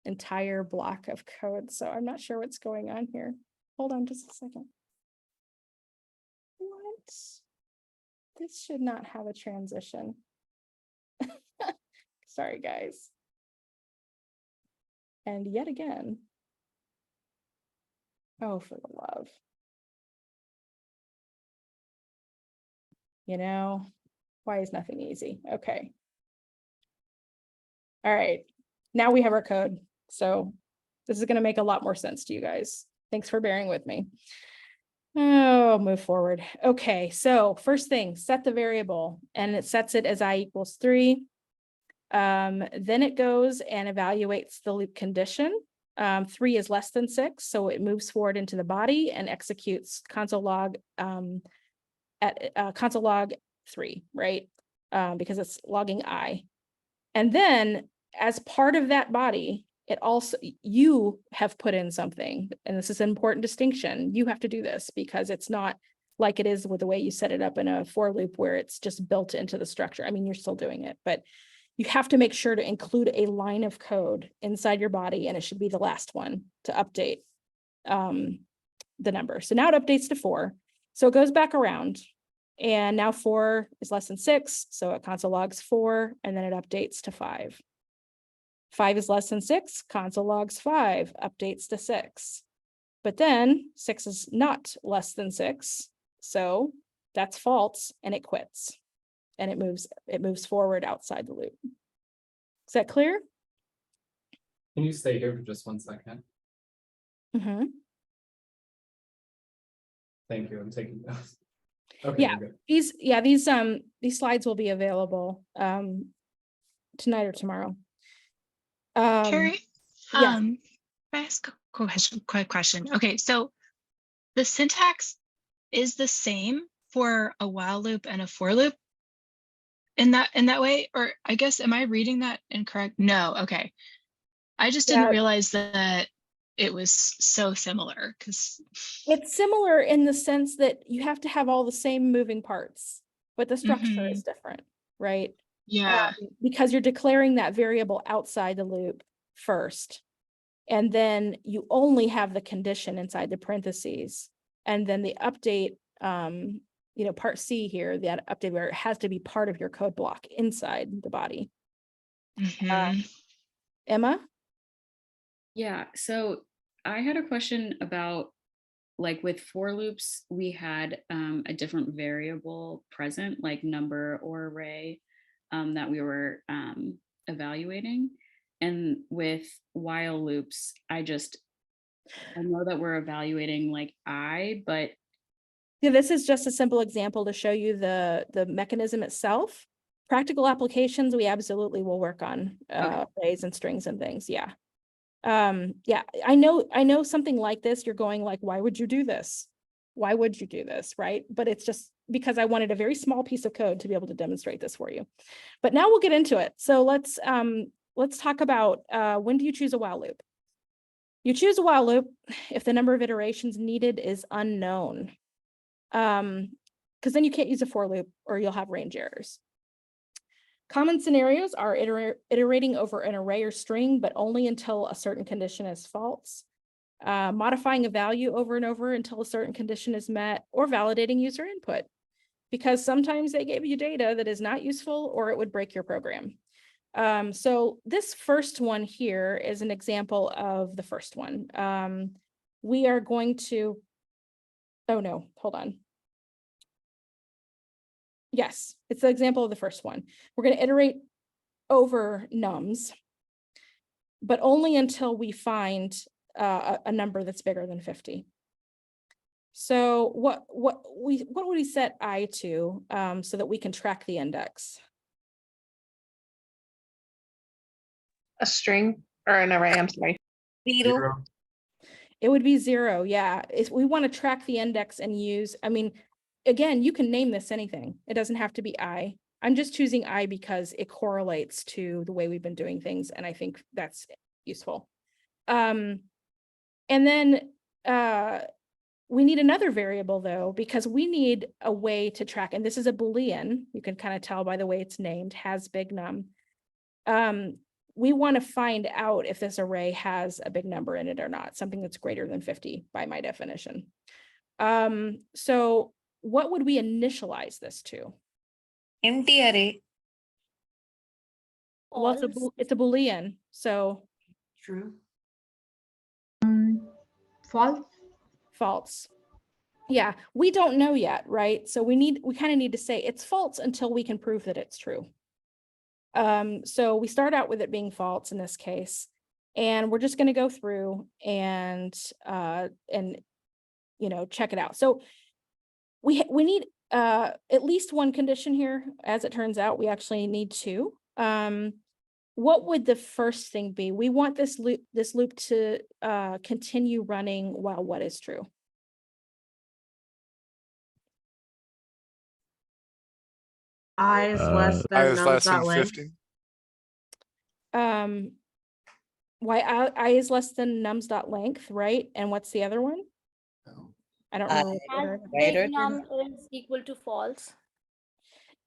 entire block of code, so I'm not sure what's going on here. Hold on just a second. What? This should not have a transition. Sorry, guys. And yet again. Oh, for the love. Why is nothing easy? Okay. All right. Now we have our code. So this is going to make a lot more sense to you guys. Thanks for bearing with me. Oh, move forward. Okay. So first thing, set the variable, and it sets it as I equals 3. Then it goes and evaluates the loop condition. 3 is less than 6, so it moves forward into the body and executes console log at console log 3, right? Because it's logging I. And then as part of that body, it also, you have put in something, and this is an important distinction. You have to do this because it's not like it is with the way you set it up in a for loop where it's just built into the structure. I mean, you're still doing it, but you have to make sure to include a line of code inside your body, and it should be the last one to update the number. So now it updates to 4. So it goes back around, and now 4 is less than 6. So it console logs 4, and then it updates to 5. 5 is less than 6, console logs 5, updates to 6. But then 6 is not less than 6. So that's false, and it quits. And it moves forward outside the loop. Is that clear? Can you stay here for just 1 second? Mm-hmm. Thank you. I'm taking those. Okay. Yeah, these slides will be available tonight or tomorrow. Carrie, yeah. can I ask a quick question? Okay, so the syntax is the same for a while loop and a for loop in that way, or I guess, am I reading that incorrect? No, okay. I just didn't realize that it was so similar, because it's similar in the sense that you have to have all the same moving parts, but the structure is different, right? Yeah. Because you're declaring that variable outside the loop first, and then you only have the condition inside the parentheses, and then the update, part C here, that update where it has to be part of your code block inside the body. Emma? Yeah, so I had a question about, like, with for loops, we had a different variable present, like number or array, that we were evaluating. And with while loops, I know that we're evaluating like I, but Yeah, this is just a simple example to show you the mechanism itself. Practical applications, we absolutely will work on arrays and strings and things. Yeah. Yeah, I know something like this, you're going like, why would you do this? Why would you do this, right? But it's just because I wanted a very small piece of code to be able to demonstrate this for you. But now we'll get into it. So let's talk about when do you choose a while loop? You choose a while loop if the number of iterations needed is unknown. Because then you can't use a for loop or you'll have range errors. Common scenarios are iterating over an array or string, but only until a certain condition is false. Modifying a value over and over until a certain condition is met, or validating user input, because sometimes they gave you data that is not useful or it would break your program. So this first one here is an example of the first one. We are going to, oh no, hold on. Yes, it's the example of the first one. We're going to iterate over nums, but only until we find a number that's bigger than 50. So what would we set I to so that we can track the index? A string or an array, I'm sorry. Zero. It would be 0, yeah. If we want to track the index and use, I mean, again, you can name this anything. It doesn't have to be I. I'm just choosing I because it correlates to the way we've been doing things, and I think that's useful. And then we need another variable though, because we need a way to track, and this is a Boolean, you can kind of tell by the way it's named, has big num. We want to find out if this array has a big number in it or not, something that's greater than 50 by my definition. So what would we initialize this to? Empty array. Well, it's a Boolean, so. True. False. False. Yeah, we don't know yet, right? So we kind of need to say it's false until we can prove that it's true. So we start out with it being false in this case, and we're just going to go through and check it out. So we need at least one condition here. As it turns out, we actually need 2. What would the first thing be? We want this loop to continue running while what is true? I is less I than is less than nums.length. 50. Why I is less than nums.length, right? And what's the other one? I don't remember. Has big num is equal to false.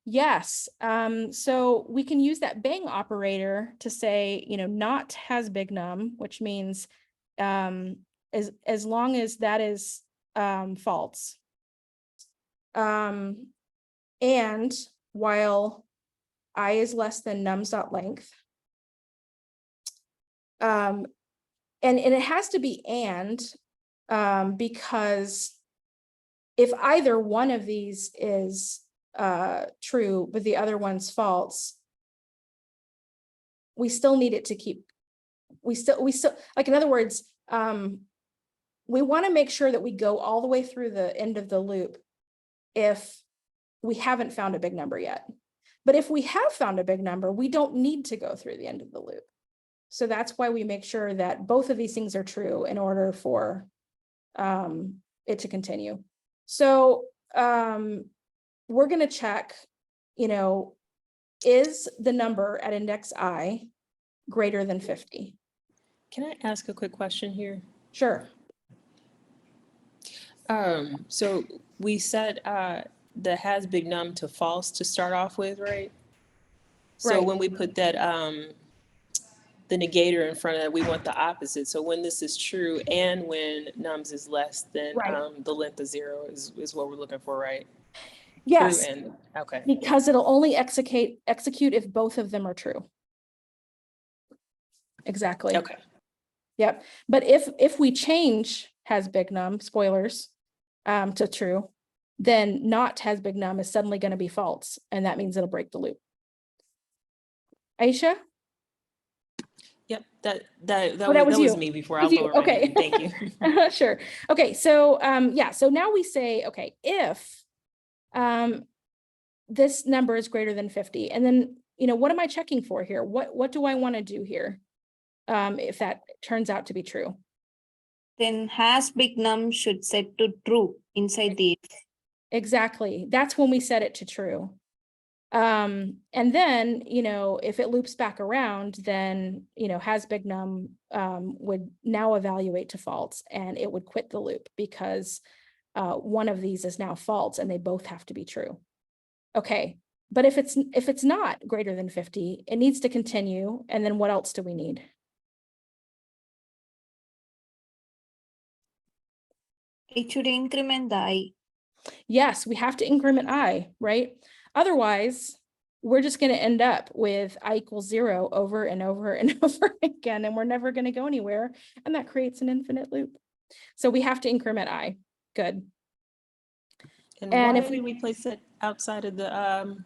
Yes. So we can use that bang operator to say, not has big num, which means as long as that is false. And while I is less than nums.length. And it has to be because if either one of these is true, but the other one's false, we still need it to keep, we still, like, in other words, we want to make sure that we go all the way through the end of the loop if we haven't found a big number yet. But if we have found a big number, we don't need to go through the end of the loop. So that's why we make sure that both of these things are true in order for it to continue. So we're going to check, is the number at index I greater than 50? Can I ask a quick question here? Sure. So we set the has big num to false to start off with, right? So Right. when we put that the negator in front of that, we want the opposite. So when this is true and when nums is less than the length of 0 is what we're looking for, right? Yes. True and okay. Because it'll only execute if both of them are true. Exactly. Okay. Yep. But if we change has big num, spoilers, to true, then not has big num is suddenly going to be false, and that means it'll break the loop. Aisha? Yep, that was you. was me before. I'll lower Okay. my hand. Thank you. Sure. Okay, so yeah, so now we say, okay, if this number is greater than 50, and then what am I checking for here? What do I want to do here? If that turns out to be true. Then has big num should set to true inside the if. Exactly. That's when we set it to true. And then, if it loops back around, then, has big num would now evaluate to false, and it would quit the loop because one of these is now false and they both have to be true. Okay. But if it's not greater than 50, it needs to continue. And then what else do we need? It should increment the I. Yes, we have to increment I, right? Otherwise, we're just going to end up with I equals 0 over and over and over again, and we're never going to go anywhere. And that creates an infinite loop. So we have to increment I. Good. And And why if did we place it outside of the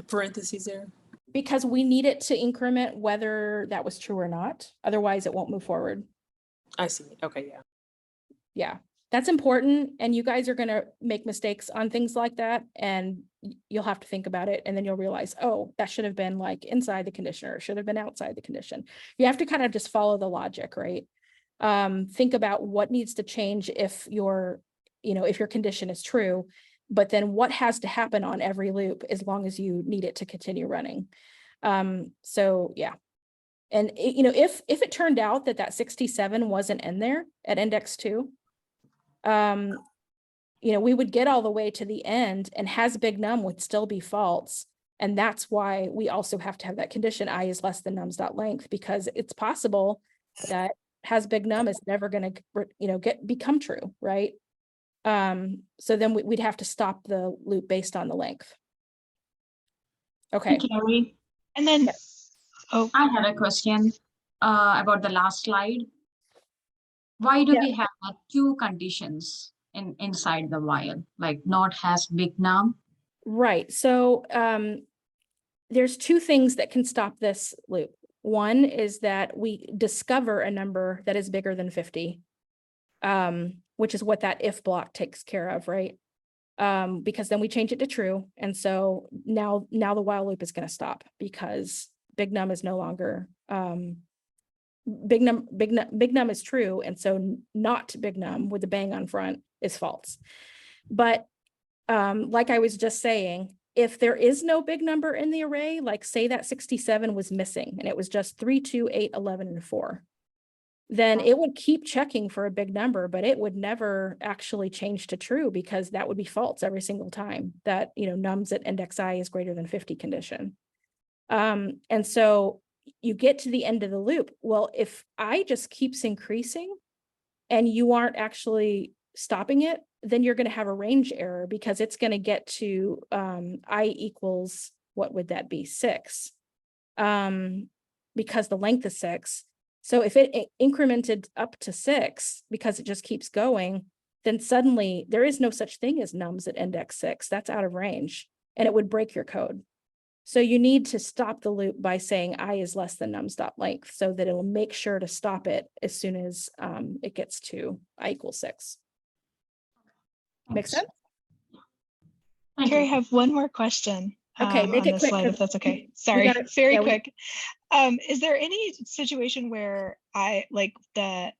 parentheses there? because we need it to increment whether that was true or not. Otherwise, it won't move forward. I see. Okay, yeah. Yeah, that's important. And you guys are going to make mistakes on things like that. And you'll have to think about it. And then you'll realize, oh, that should have been like inside the condition, or should have been outside the condition. You have to kind of just follow the logic, right? Think about what needs to change if your condition is true, but then what has to happen on every loop as long as you need it to continue running. So yeah. And if it turned out that 67 wasn't in there at index 2, we would get all the way to the end and has big num would still be false. And that's why we also have to have that condition I is less than nums.length, because it's possible that has big num is never going to become true, right? So then we'd have to stop the loop based on the length. Okay. Carrie, And then, oh, I had a question about the last slide. Why do we have two conditions inside the while, like not has big num? Right. So there's two things that can stop this loop. One is that we discover a number that is bigger than 50, which is what that if block takes care of, right? Because then we change it to true. And so now the while loop is going to stop because big num is no longer, big num is true. And so not big num with the bang on front is false. But like I was just saying, if there is no big number in the array, like say that 67 was missing and it was just 3, 2, 8, 11, and 4, then it would keep checking for a big number, but it would never actually change to true because that would be false every single time that, nums at index I is greater than 50 condition. And so you get to the end of the loop. Well, if I just keeps increasing and you aren't actually stopping it, then you're going to have a range error because it's going to get to I equals, what would that be, 6, because the length is 6. So if it incremented up to 6 because it just keeps going, then suddenly there is no such thing as nums at index 6. That's out of range and it would break your code. So you need to stop the loop by saying I is less than nums.length so that it'll make sure to stop it as soon as it gets to I equals 6. Makes sense? Carrie, I have one more question. Okay, make on it this quick. slide, if that's okay. Sorry, gotta, very yeah, quick. Is there any situation where the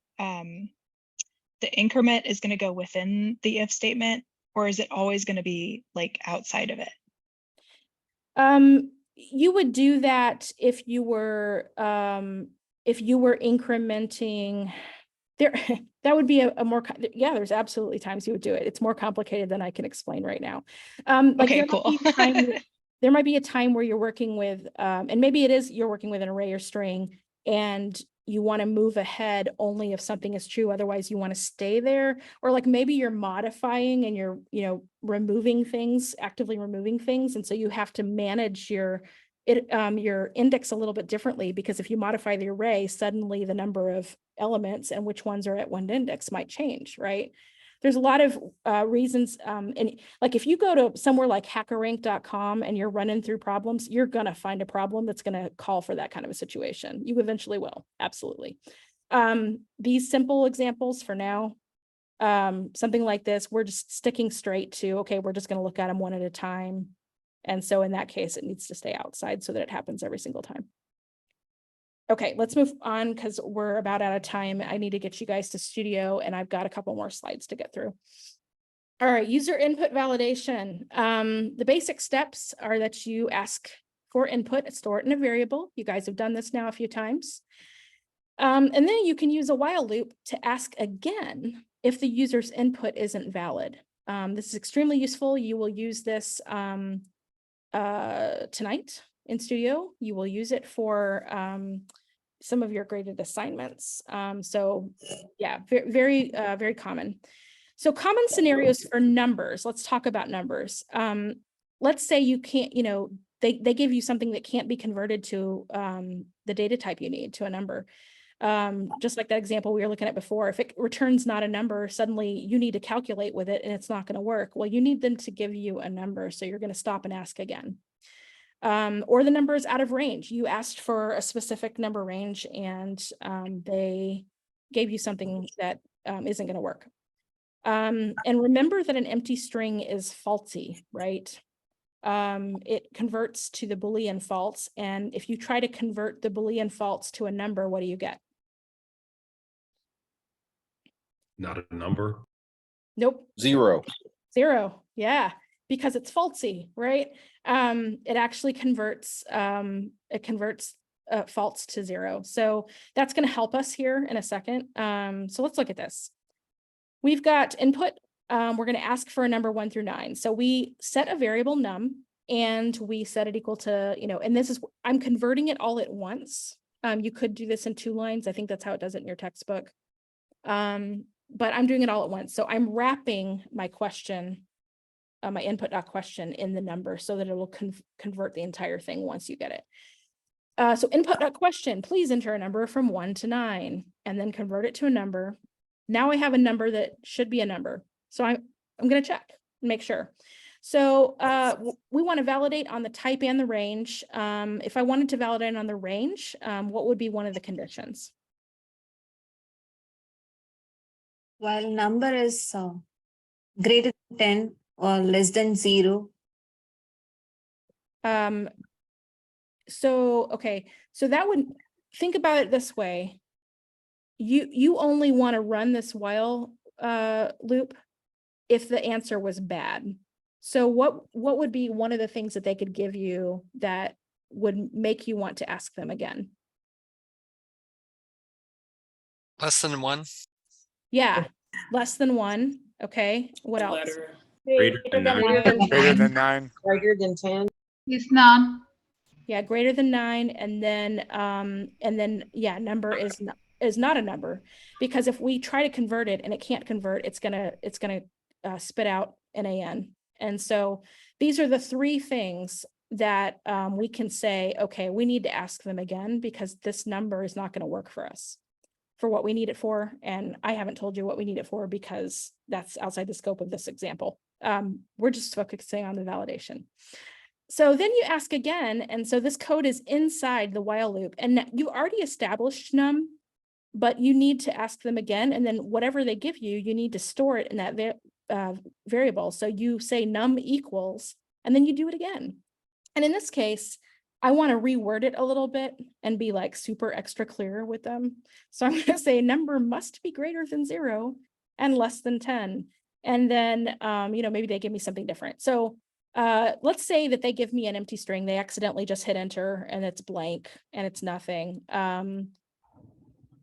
increment is going to go within the if statement, or is it always going to be like outside of it? You would do that if you were incrementing there. That would be a more, yeah, there's absolutely times you would do it. It's more complicated than I can explain right now. Okay, cool. There might be a time where you're working with, and maybe it is you're working with an array or string and you want to move ahead only if something is true. Otherwise you want to stay there, or like maybe you're modifying and you're, removing things, actively removing things. And so you have to manage your index a little bit differently, because if you modify the array, suddenly the number of elements and which ones are at one index might change, right? There's a lot of reasons. And like if you go to somewhere like hackerrank.com and you're running through problems, you're going to find a problem that's going to call for that kind of a situation. You eventually will. Absolutely. These simple examples for now, something like this, we're just sticking straight to, okay, we're just going to look at them one at a time. And so in that case, it needs to stay outside so that it happens every single time. Okay, let's move on because we're about out of time. I need to get you guys to studio and I've got a couple more slides to get through. All right, user input validation. The basic steps are that you ask for input, store it in a variable. You guys have done this now a few times. And then you can use a while loop to ask again if the user's input isn't valid. This is extremely useful. You will use this tonight in studio. You will use it for some of your graded assignments. So yeah, very, very common. So common scenarios for numbers. Let's talk about numbers. Let's say you can't, they give you something that can't be converted to the data type you need, to a number. Just like that example we were looking at before, if it returns not a number, suddenly you need to calculate with it and it's not going to work. Well, you need them to give you a number. So you're going to stop and ask again. Or the number is out of range. You asked for a specific number range and they gave you something that isn't going to work. And remember that an empty string is faulty, right? It converts to the Boolean false. And if you try to convert the Boolean false to a number, what do you get? Not a number. Nope. 0. 0. Yeah, because it's faulty, right? It actually converts, false to 0. So that's going to help us here in a second. So let's look at this. We've got input. We're going to ask for a number 1 through 9. So we set a variable num and we set it equal to, and this is, I'm converting it all at once. You could do this in 2 lines. I think that's how it does it in your textbook. But I'm doing it all at once. So I'm wrapping my question, my input.question in the number so that it will convert the entire thing once you get it. So input.question, please enter a number from 1 to 9 and then convert it to a number. Now I have a number that should be a number. So I'm going to check and make sure. So we want to validate on the type and the range. If I wanted to validate on the range, what would be one of the conditions? While number is greater than 10 or less than 0. Okay, so that would, think about it this way. You only want to run this while loop if the answer was bad. So what would be one of the things that they could give you that would make you want to ask them again? Less than 1. Yeah, less than 1. Okay, what else? Greater than 9. Greater than 9. Greater than 10. Is none. Yeah, greater than 9, and then yeah, number is not a number, because if we try to convert it and it can't convert, it's gonna spit out an AN. And so these are the 3 things that we can say, okay, we need to ask them again because this number is not going to work for us for what we need it for. And I haven't told you what we need it for because that's outside the scope of this example. We're just focusing on the validation. So then you ask again. And so this code is inside the while loop and you already established num, but you need to ask them again. And then whatever they give you, you need to store it in that variable. So you say num equals, and then you do it again. And in this case, I want to reword it a little bit and be like super extra clear with them. So I'm going to say number must be greater than 0 and less than 10. And then, maybe they give me something different. So let's say that they give me an empty string. They accidentally just hit enter and it's blank and it's nothing.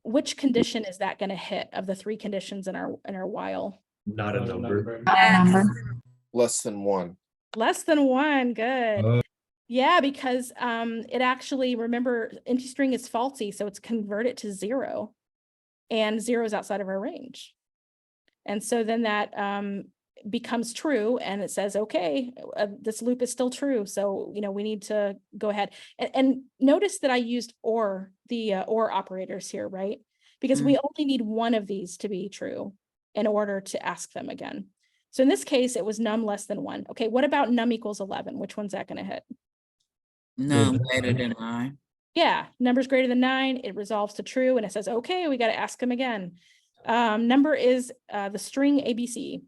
Which condition is that going to hit of the 3 conditions in our while? Not a number. Less than 1. Less than 1. Good. Yeah, because it actually, remember, empty string is faulty, so it's converted to 0, and 0 is outside of our range. And so then that becomes true, and it says, okay, this loop is still true. So, we need to go ahead. And notice that I used or, the or operators here, right? Because we only need one of these to be true in order to ask them again. So in this case, it was num less than 1. Okay, what about num equals 11? Which one's that going to hit? Num greater than 9. Yeah, number's greater than 9. It resolves to true, and it says, okay, we got to ask them again. Number is the string ABC.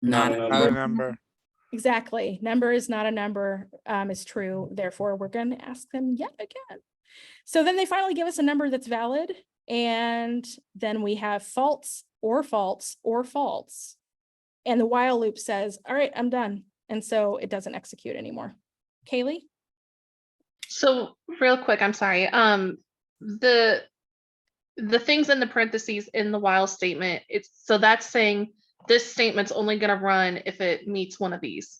Not a number. Exactly. Number is not a number, is true. Therefore, we're going to ask them yet again. So then they finally give us a number that's valid. And then we have false or false or false. And the while loop says, all right, I'm done. And so it doesn't execute anymore. Kaylee? So real quick, I'm sorry. The things in the parentheses in the while statement, so that's saying this statement's only gonna run if it meets one of these,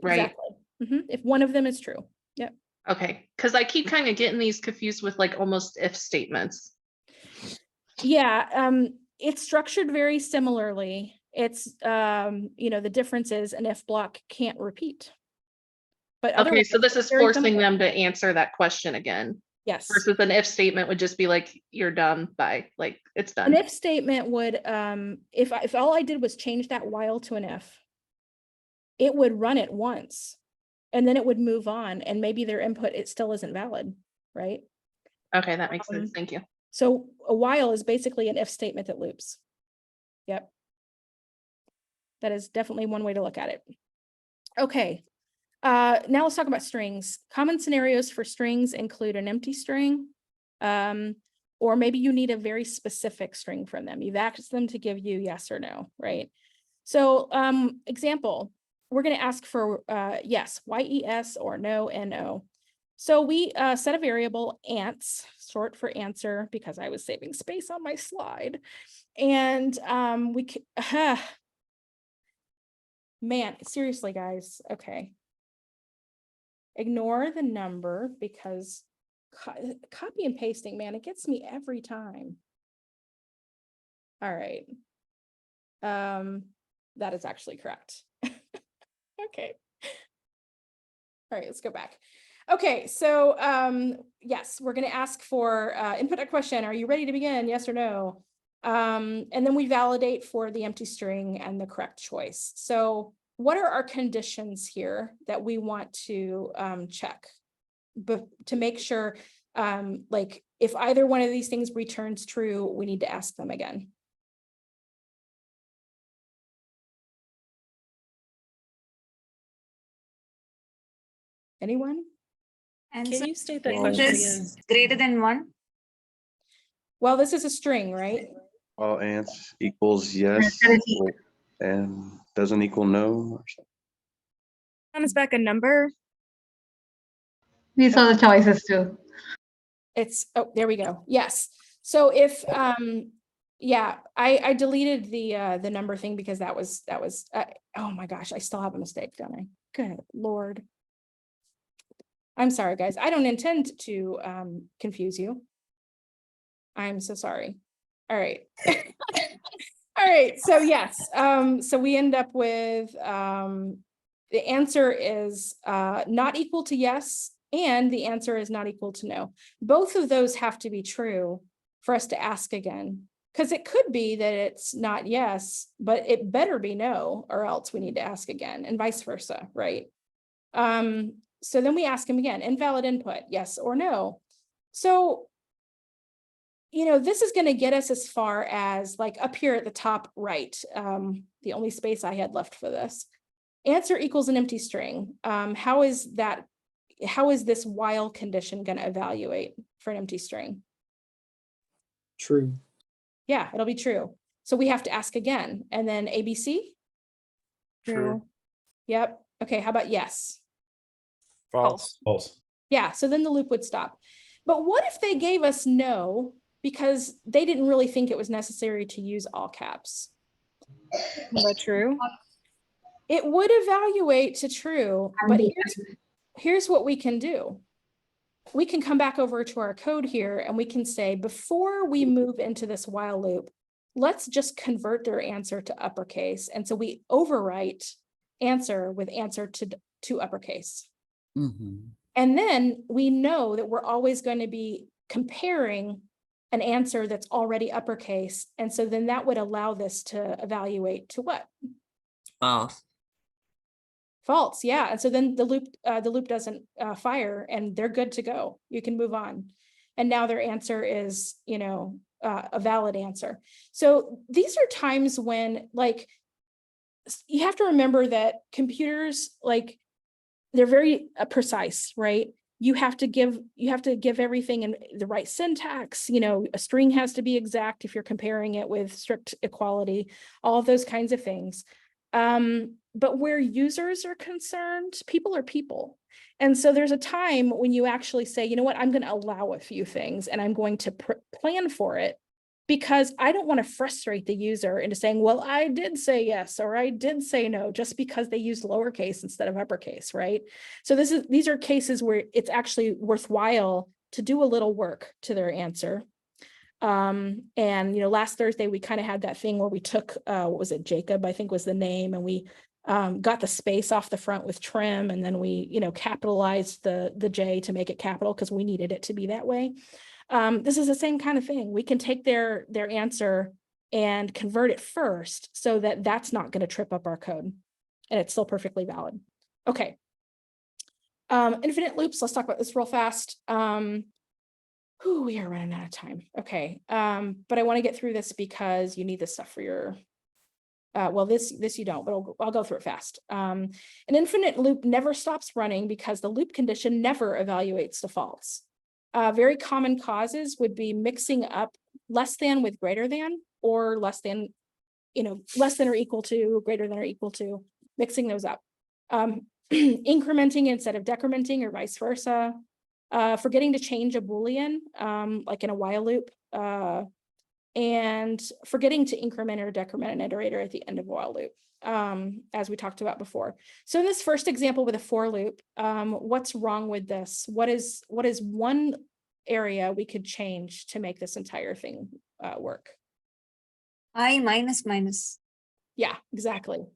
right? Exactly. If one of them is true. Yep. Okay, because I keep kind of getting these confused with like almost if statements. Yeah, it's structured very similarly. It's, the difference is an if block can't repeat. But Okay, otherwise, so this is it's very forcing similar. them to answer that question again. Yes. Versus an if statement would just be like, you're done by, like, it's An done. if statement would, if all I did was change that while to an if, it would run it once and then it would move on and maybe their input, it still isn't valid, right? Okay, that makes sense. Thank you. So a while is basically an if statement that loops. Yep. That is definitely one way to look at it. Okay. Now let's talk about strings. Common scenarios for strings include an empty string, or maybe you need a very specific string from them. You've asked them to give you yes or no, right? So example, we're going to ask for yes, yes, or no, no. So we set a variable ants, short for answer, because I was saving space on my slide. And we can, man, seriously, guys. Okay. Ignore the number because copy and pasting, man, it gets me every time. All right. That is actually correct. Okay. All right, let's go back. Okay, so yes, we're going to ask for input a question. Are you ready to begin? Yes or no? And then we validate for the empty string and the correct choice. So what are our conditions here that we want to check? But to make sure, like if either one of these things returns true, we need to ask them again. Anyone? Can you state that Input question is again? greater than 1. Well, this is a string, right? All ants equals yes and doesn't equal no. Or something. Comes back a number. We saw the choices too. It's, oh, there we go. Yes. So if, yeah, I deleted the number thing because that was, oh my gosh, I still have a mistake, don't I? Good Lord. I'm sorry, guys. I don't intend to confuse you. I'm so sorry. All right. All right. So yes. So we end up with the answer is not equal to yes, and the answer is not equal to no. Both of those have to be true for us to ask again, because it could be that it's not yes, but it better be no, or else we need to ask again, and vice versa, right? So then we ask them again, invalid input, yes or no. So, this is going to get us as far as like up here at the top right, the only space I had left for this. Answer equals an empty string. How is this while condition going to evaluate for an empty string? True. Yeah, it'll be true. So we have to ask again, and then ABC? True. Yep. Okay, how about yes? False. False. Yeah, so then the loop would stop. But what if they gave us no because they didn't really think it was necessary to use all caps? Is that true? It would evaluate to true, but here's what we can do. We can come back over to our code here and we can say, before we move into this while loop, let's just convert their answer to uppercase. And so we overwrite answer with answer to uppercase. And then we know that we're always going to be comparing an answer that's already uppercase. And so then that would allow this to evaluate to what? False. False, yeah. And so then the loop doesn't fire and they're good to go. You can move on. And now their answer is, a valid answer. So these are times when like, you have to remember that computers, like, they're very precise, right? You have to give everything in the right syntax. A string has to be exact if you're comparing it with strict equality, all of those kinds of things. But where users are concerned, people are people. And so there's a time when you actually say, you know what, I'm going to allow a few things and I'm going to plan for it because I don't want to frustrate the user into saying, well, I did say yes, or I did say no, just because they used lowercase instead of uppercase, right? So these are cases where it's actually worthwhile to do a little work to their answer. And, you know, last Thursday, we kind of had that thing where we took, what was it, Jacob, I think was the name, and we got the space off the front with trim, and then we, you know, capitalized the J to make it capital because we needed it to be that way. This is the same kind of thing. We can take their answer and convert it first so that that's not going to trip up our code, and it's still perfectly valid. Okay. Infinite loops, let's talk about this real fast. We are running out of time. Okay. But I want to get through this because you need this stuff for your well, this you don't, but I'll go through it fast. An infinite loop never stops running because the loop condition never evaluates defaults. Very common causes would be mixing up less than with greater than, or less than, you know, less than or equal to, greater than or equal to, mixing those up. Incrementing instead of decrementing, or vice versa. Forgetting to change a Boolean, like in a while loop. And forgetting to increment or decrement an iterator at the end of a while loop, as we talked about before. So in this first example with a for loop, what's wrong with this? What is one area we could change to make this entire thing work? I minus. Yeah, exactly.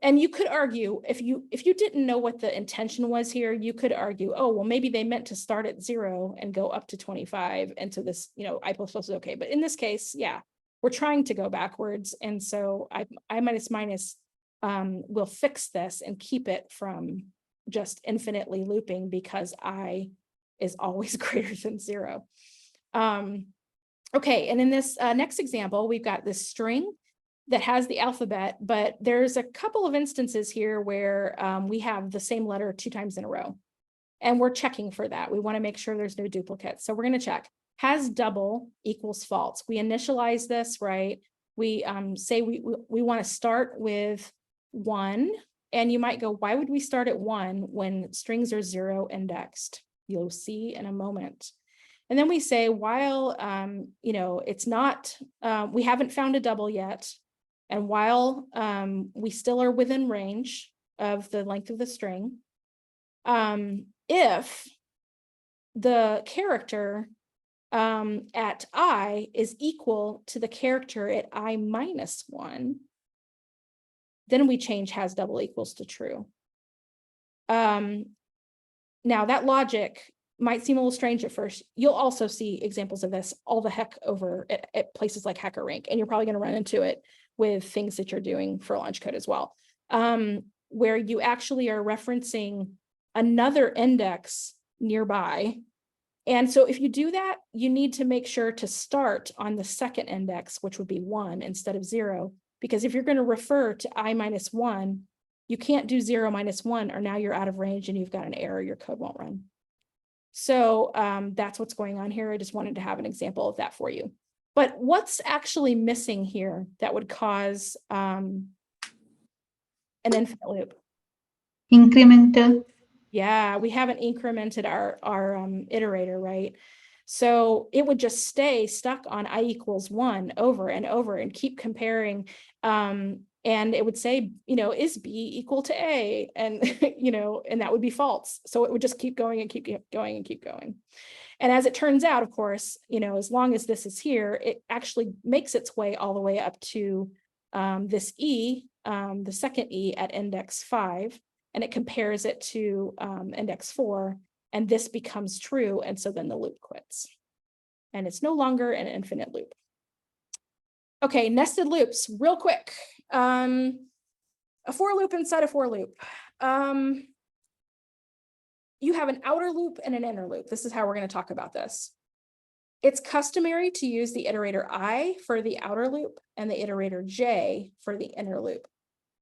And you could argue, if you didn't know what the intention was here, you could argue, oh, well, maybe they meant to start at 0 and go up to 25. And so this, you know, I++ is okay. But in this case, yeah, we're trying to go backwards. And so I minus will fix this and keep it from just infinitely looping, because I is always greater than 0. Okay, and in this next example, we've got this string that has the alphabet, but there's a couple of instances here where we have the same letter 2 times in a row, and we're checking for that. We want to make sure there's no duplicates. So we're going to check, has double equals false. We initialize this, right? We say we want to start with 1, and you might go, why would we start at 1 when strings are 0 indexed? You'll see in a moment. And then we say, while, you know, it's not, we haven't found a double yet, and while we still are within range of the length of the string, if the character at I is equal to the character at I minus 1, then we change has double equals to true. Now that logic might seem a little strange at first. You'll also see examples of this all the heck over at places like HackerRank, and you're probably going to run into it with things that you're doing for launch code as well, where you actually are referencing another index nearby. And so if you do that, you need to make sure to start on the second index, which would be 1 instead of 0, because if you're going to refer to I minus 1, you can't do 0 minus 1, or now you're out of range and you've got an error, your code won't run. So that's what's going on here. I just wanted to have an example of that for you. But what's actually missing here that would cause an infinite loop? Incremental. Yeah, we haven't incremented our iterator, right? So it would just stay stuck on I equals 1 over and over and keep comparing. And it would say, you know, is B equal to A? And, you know, and that would be false. So it would just keep going and keep going and keep going. And as it turns out, of course, you know, as long as this is here, it actually makes its way all the way up to this E, the second E at index 5, and it compares it to index 4, and this becomes true. And so then the loop quits. And it's no longer an infinite loop. Okay, nested loops, real quick. A for loop inside a for loop. You have an outer loop and an inner loop. This is how we're going to talk about this. It's customary to use the iterator I for the outer loop and the iterator J for the inner loop.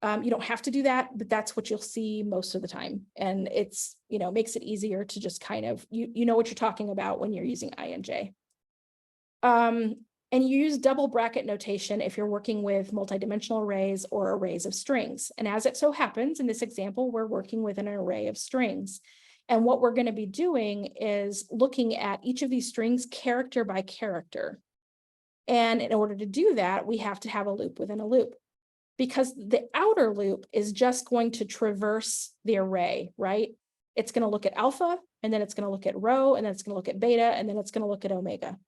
You don't have to do that, but that's what you'll see most of the time. And it's, you know, makes it easier to just kind of, you know what you're talking about when you're using I and J. And you use double bracket notation if you're working with multidimensional arrays or arrays of strings. And as it so happens, in this example, we're working with an array of strings. And what we're going to be doing is looking at each of these strings character by character. And in order to do that, we have to have a loop within a loop, because the outer loop is just going to traverse the array, right? It's going to look at alpha, and then it's going to look at rho, and then it's going to look at beta, and then it's going to look at omega.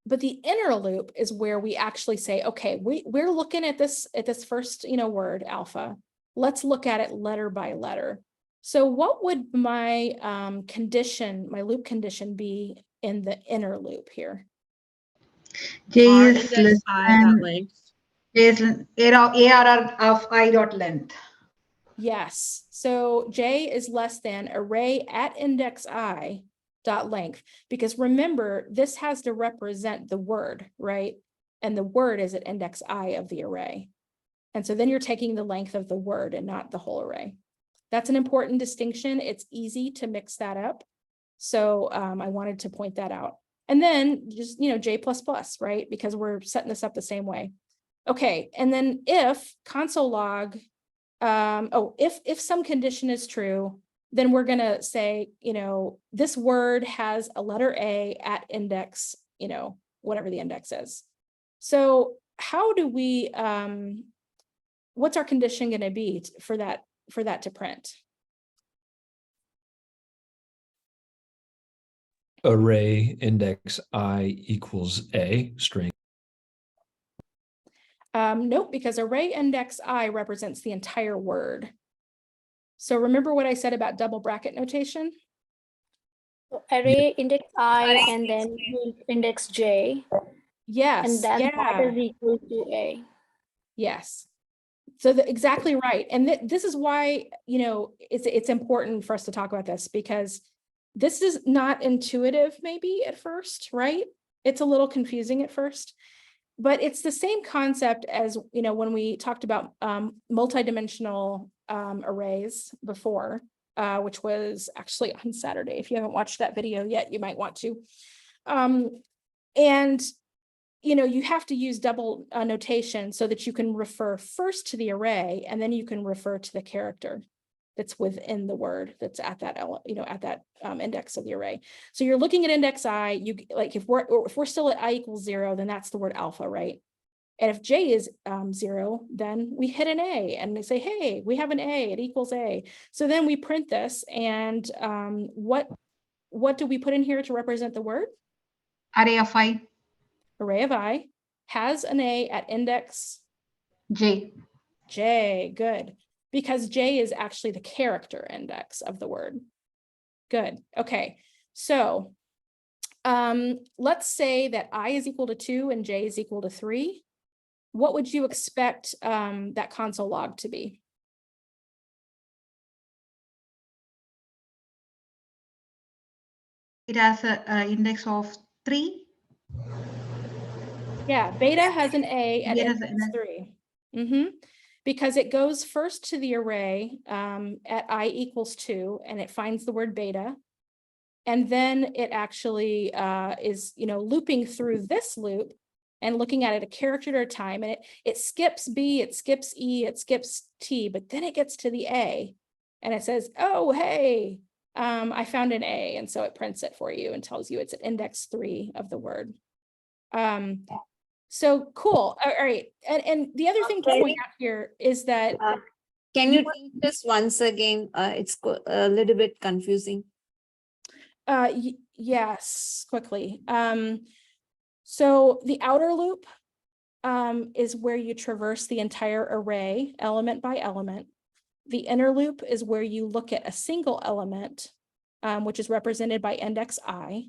But the inner loop is where we actually say, okay, we're looking at this first, word alpha. Let's look at it letter by letter. So what would my my loop condition be in the inner loop here? J R is index less I than dot length. J is ARR of I dot length. Yes. So J is less than array at index I dot length, because remember, this has to represent the word, right? And the word is at index I of the array. And so then you're taking the length of the word and not the whole array. That's an important distinction. It's easy to mix that up. So I wanted to point that out. And then just, J++, right? Because we're setting this up the same way. Okay, and then if console log, if some condition is true, then we're gonna say, this word has a letter A at index, whatever the index is. So how do we, what's our condition gonna be for that to print? Array index I equals A string. Nope, because array index I represents the entire word. So remember what I said about double bracket notation? Array index I and then index J. Yes, And that yeah. is equal to A. Yes. So exactly right. And this is why, it's important for us to talk about this, because this is not intuitive maybe at first, right? It's a little confusing at first, but it's the same concept as, when we talked about multidimensional arrays before, which was actually on Saturday. If you haven't watched that video yet, you might want to. And you have to use double notation so that you can refer first to the array, and then you can refer to the character that's within the word that's at that index of the array. So you're looking at index I, if we're still at I equals 0, then that's the word alpha, right? And if J is 0, then we hit an A and they say, hey, we have an A, it equals A. So then we print this, and what do we put in here to represent the word? Array of I. Array of I has an A at index J. J, good. Because J is actually the character index of the word. Good, okay. So let's say that I is equal to 2 and J is equal to 3. What would you expect that console log to be? It has an index of 3. Yeah, beta has an A at Beta index 3. Because it goes first to the array at I equals 2, and it finds the word beta. And then it actually is, looping through this loop and looking at it a character at a time. And it skips B, it skips E, it skips T, but then it gets to the A and it says, oh, hey, I found an A. And so it prints it for you and tells you it's at index 3 of the word. So cool. All right. And the other thing to point out here is that. Can you teach this once again? It's a little bit confusing. Yes, quickly. So the outer loop is where you traverse the entire array element by element. The inner loop is where you look at a single element, which is represented by index I.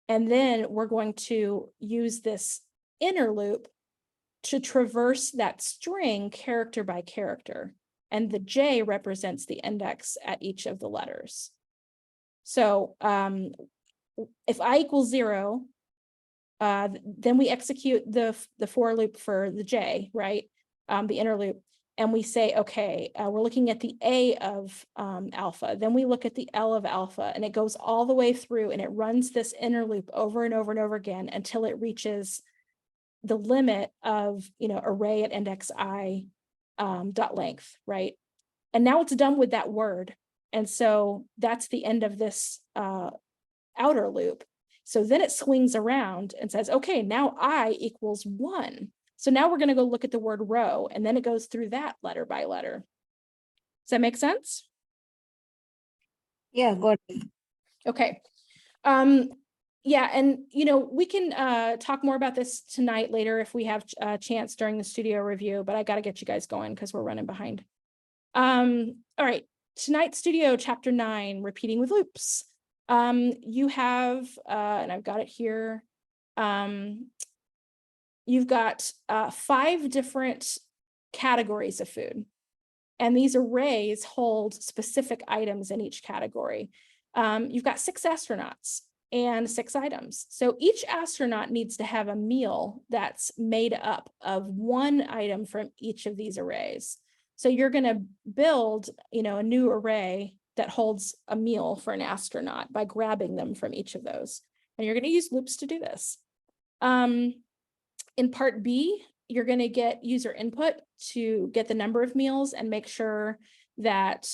And then we're going to use this inner loop to traverse that string character by character. And the J represents the index at each of the letters. So if I equals 0, then we execute the for loop for the J, right? The inner loop. And we say, okay, we're looking at the A of alpha. Then we look at the L of alpha, and it goes all the way through, and it runs this inner loop over and over and over again until it reaches the limit of, array at index I dot length, right? And now it's done with that word. And so that's the end of this outer loop. So then it swings around and says, okay, now I equals 1. So now we're going to go look at the word row, and then it goes through that letter by letter. Does that make sense? Yeah, got it. Okay. Yeah, and we can talk more about this tonight later if we have a chance during the studio review, but I got to get you guys going because we're running behind. All right, tonight's studio chapter 9, repeating with loops. You have, and I've got it here. You've got 5 different categories of food, and these arrays hold specific items in each category. You've got 6 astronauts and 6 items. So each astronaut needs to have a meal that's made up of 1 item from each of these arrays. So you're going to build, a new array that holds a meal for an astronaut by grabbing them from each of those. And you're going to use loops to do this. In part B, you're going to get user input to get the number of meals and make sure that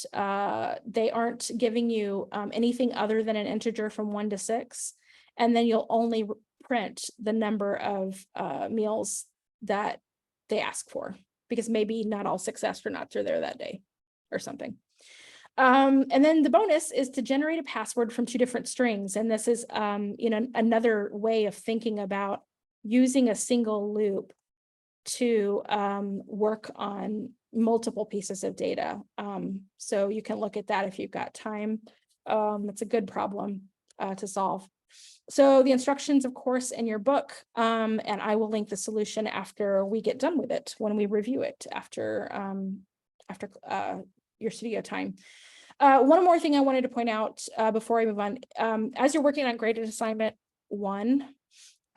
they aren't giving you anything other than an integer from 1 to 6. And then you'll only print the number of meals that they ask for, because maybe not all 6 astronauts are there that day or something. And then the bonus is to generate a password from 2 different strings. And this is another way of thinking about using a single loop to work on multiple pieces of data. So you can look at that if you've got time. It's a good problem to solve. So the instructions, of course, in your book, and I will link the solution after we get done with it, when we review it after your studio time. One more thing I wanted to point out before I move on, as you're working on graded assignment 1,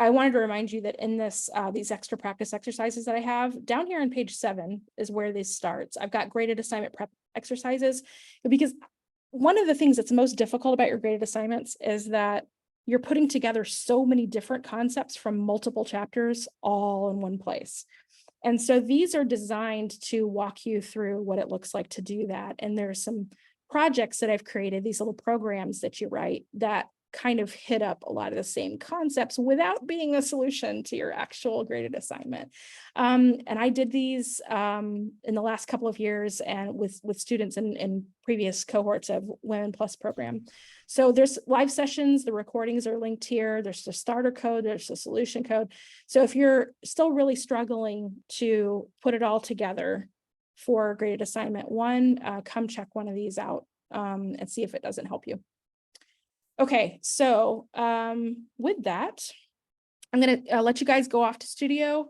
I wanted to remind you that in this these extra practice exercises that I have down here on page 7 is where this starts. I've got graded assignment prep exercises, because one of the things that's most difficult about your graded assignments is that you're putting together so many different concepts from multiple chapters all in one place. And so these are designed to walk you through what it looks like to do that. And there's some projects that I've created, these little programs that you write that kind of hit up a lot of the same concepts without being a solution to your actual graded assignment. And I did these in the last couple of years and with students in previous cohorts of Women Plus program. So there's live sessions, the recordings are linked here. There's the starter code, there's the solution code. So if you're still really struggling to put it all together for graded assignment 1, come check one of these out and see if it doesn't help you. Okay, so with that, I'm going to let you guys go off to studio,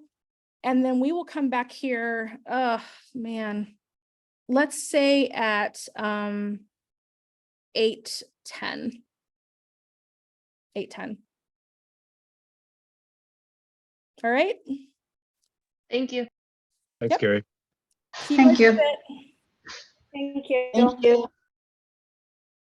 and then we will come back here. Man, let's say at 8:10. 8:10. All right. Thank you. Thanks, Yep. Carrie. Thank you. Thank you. Thank you.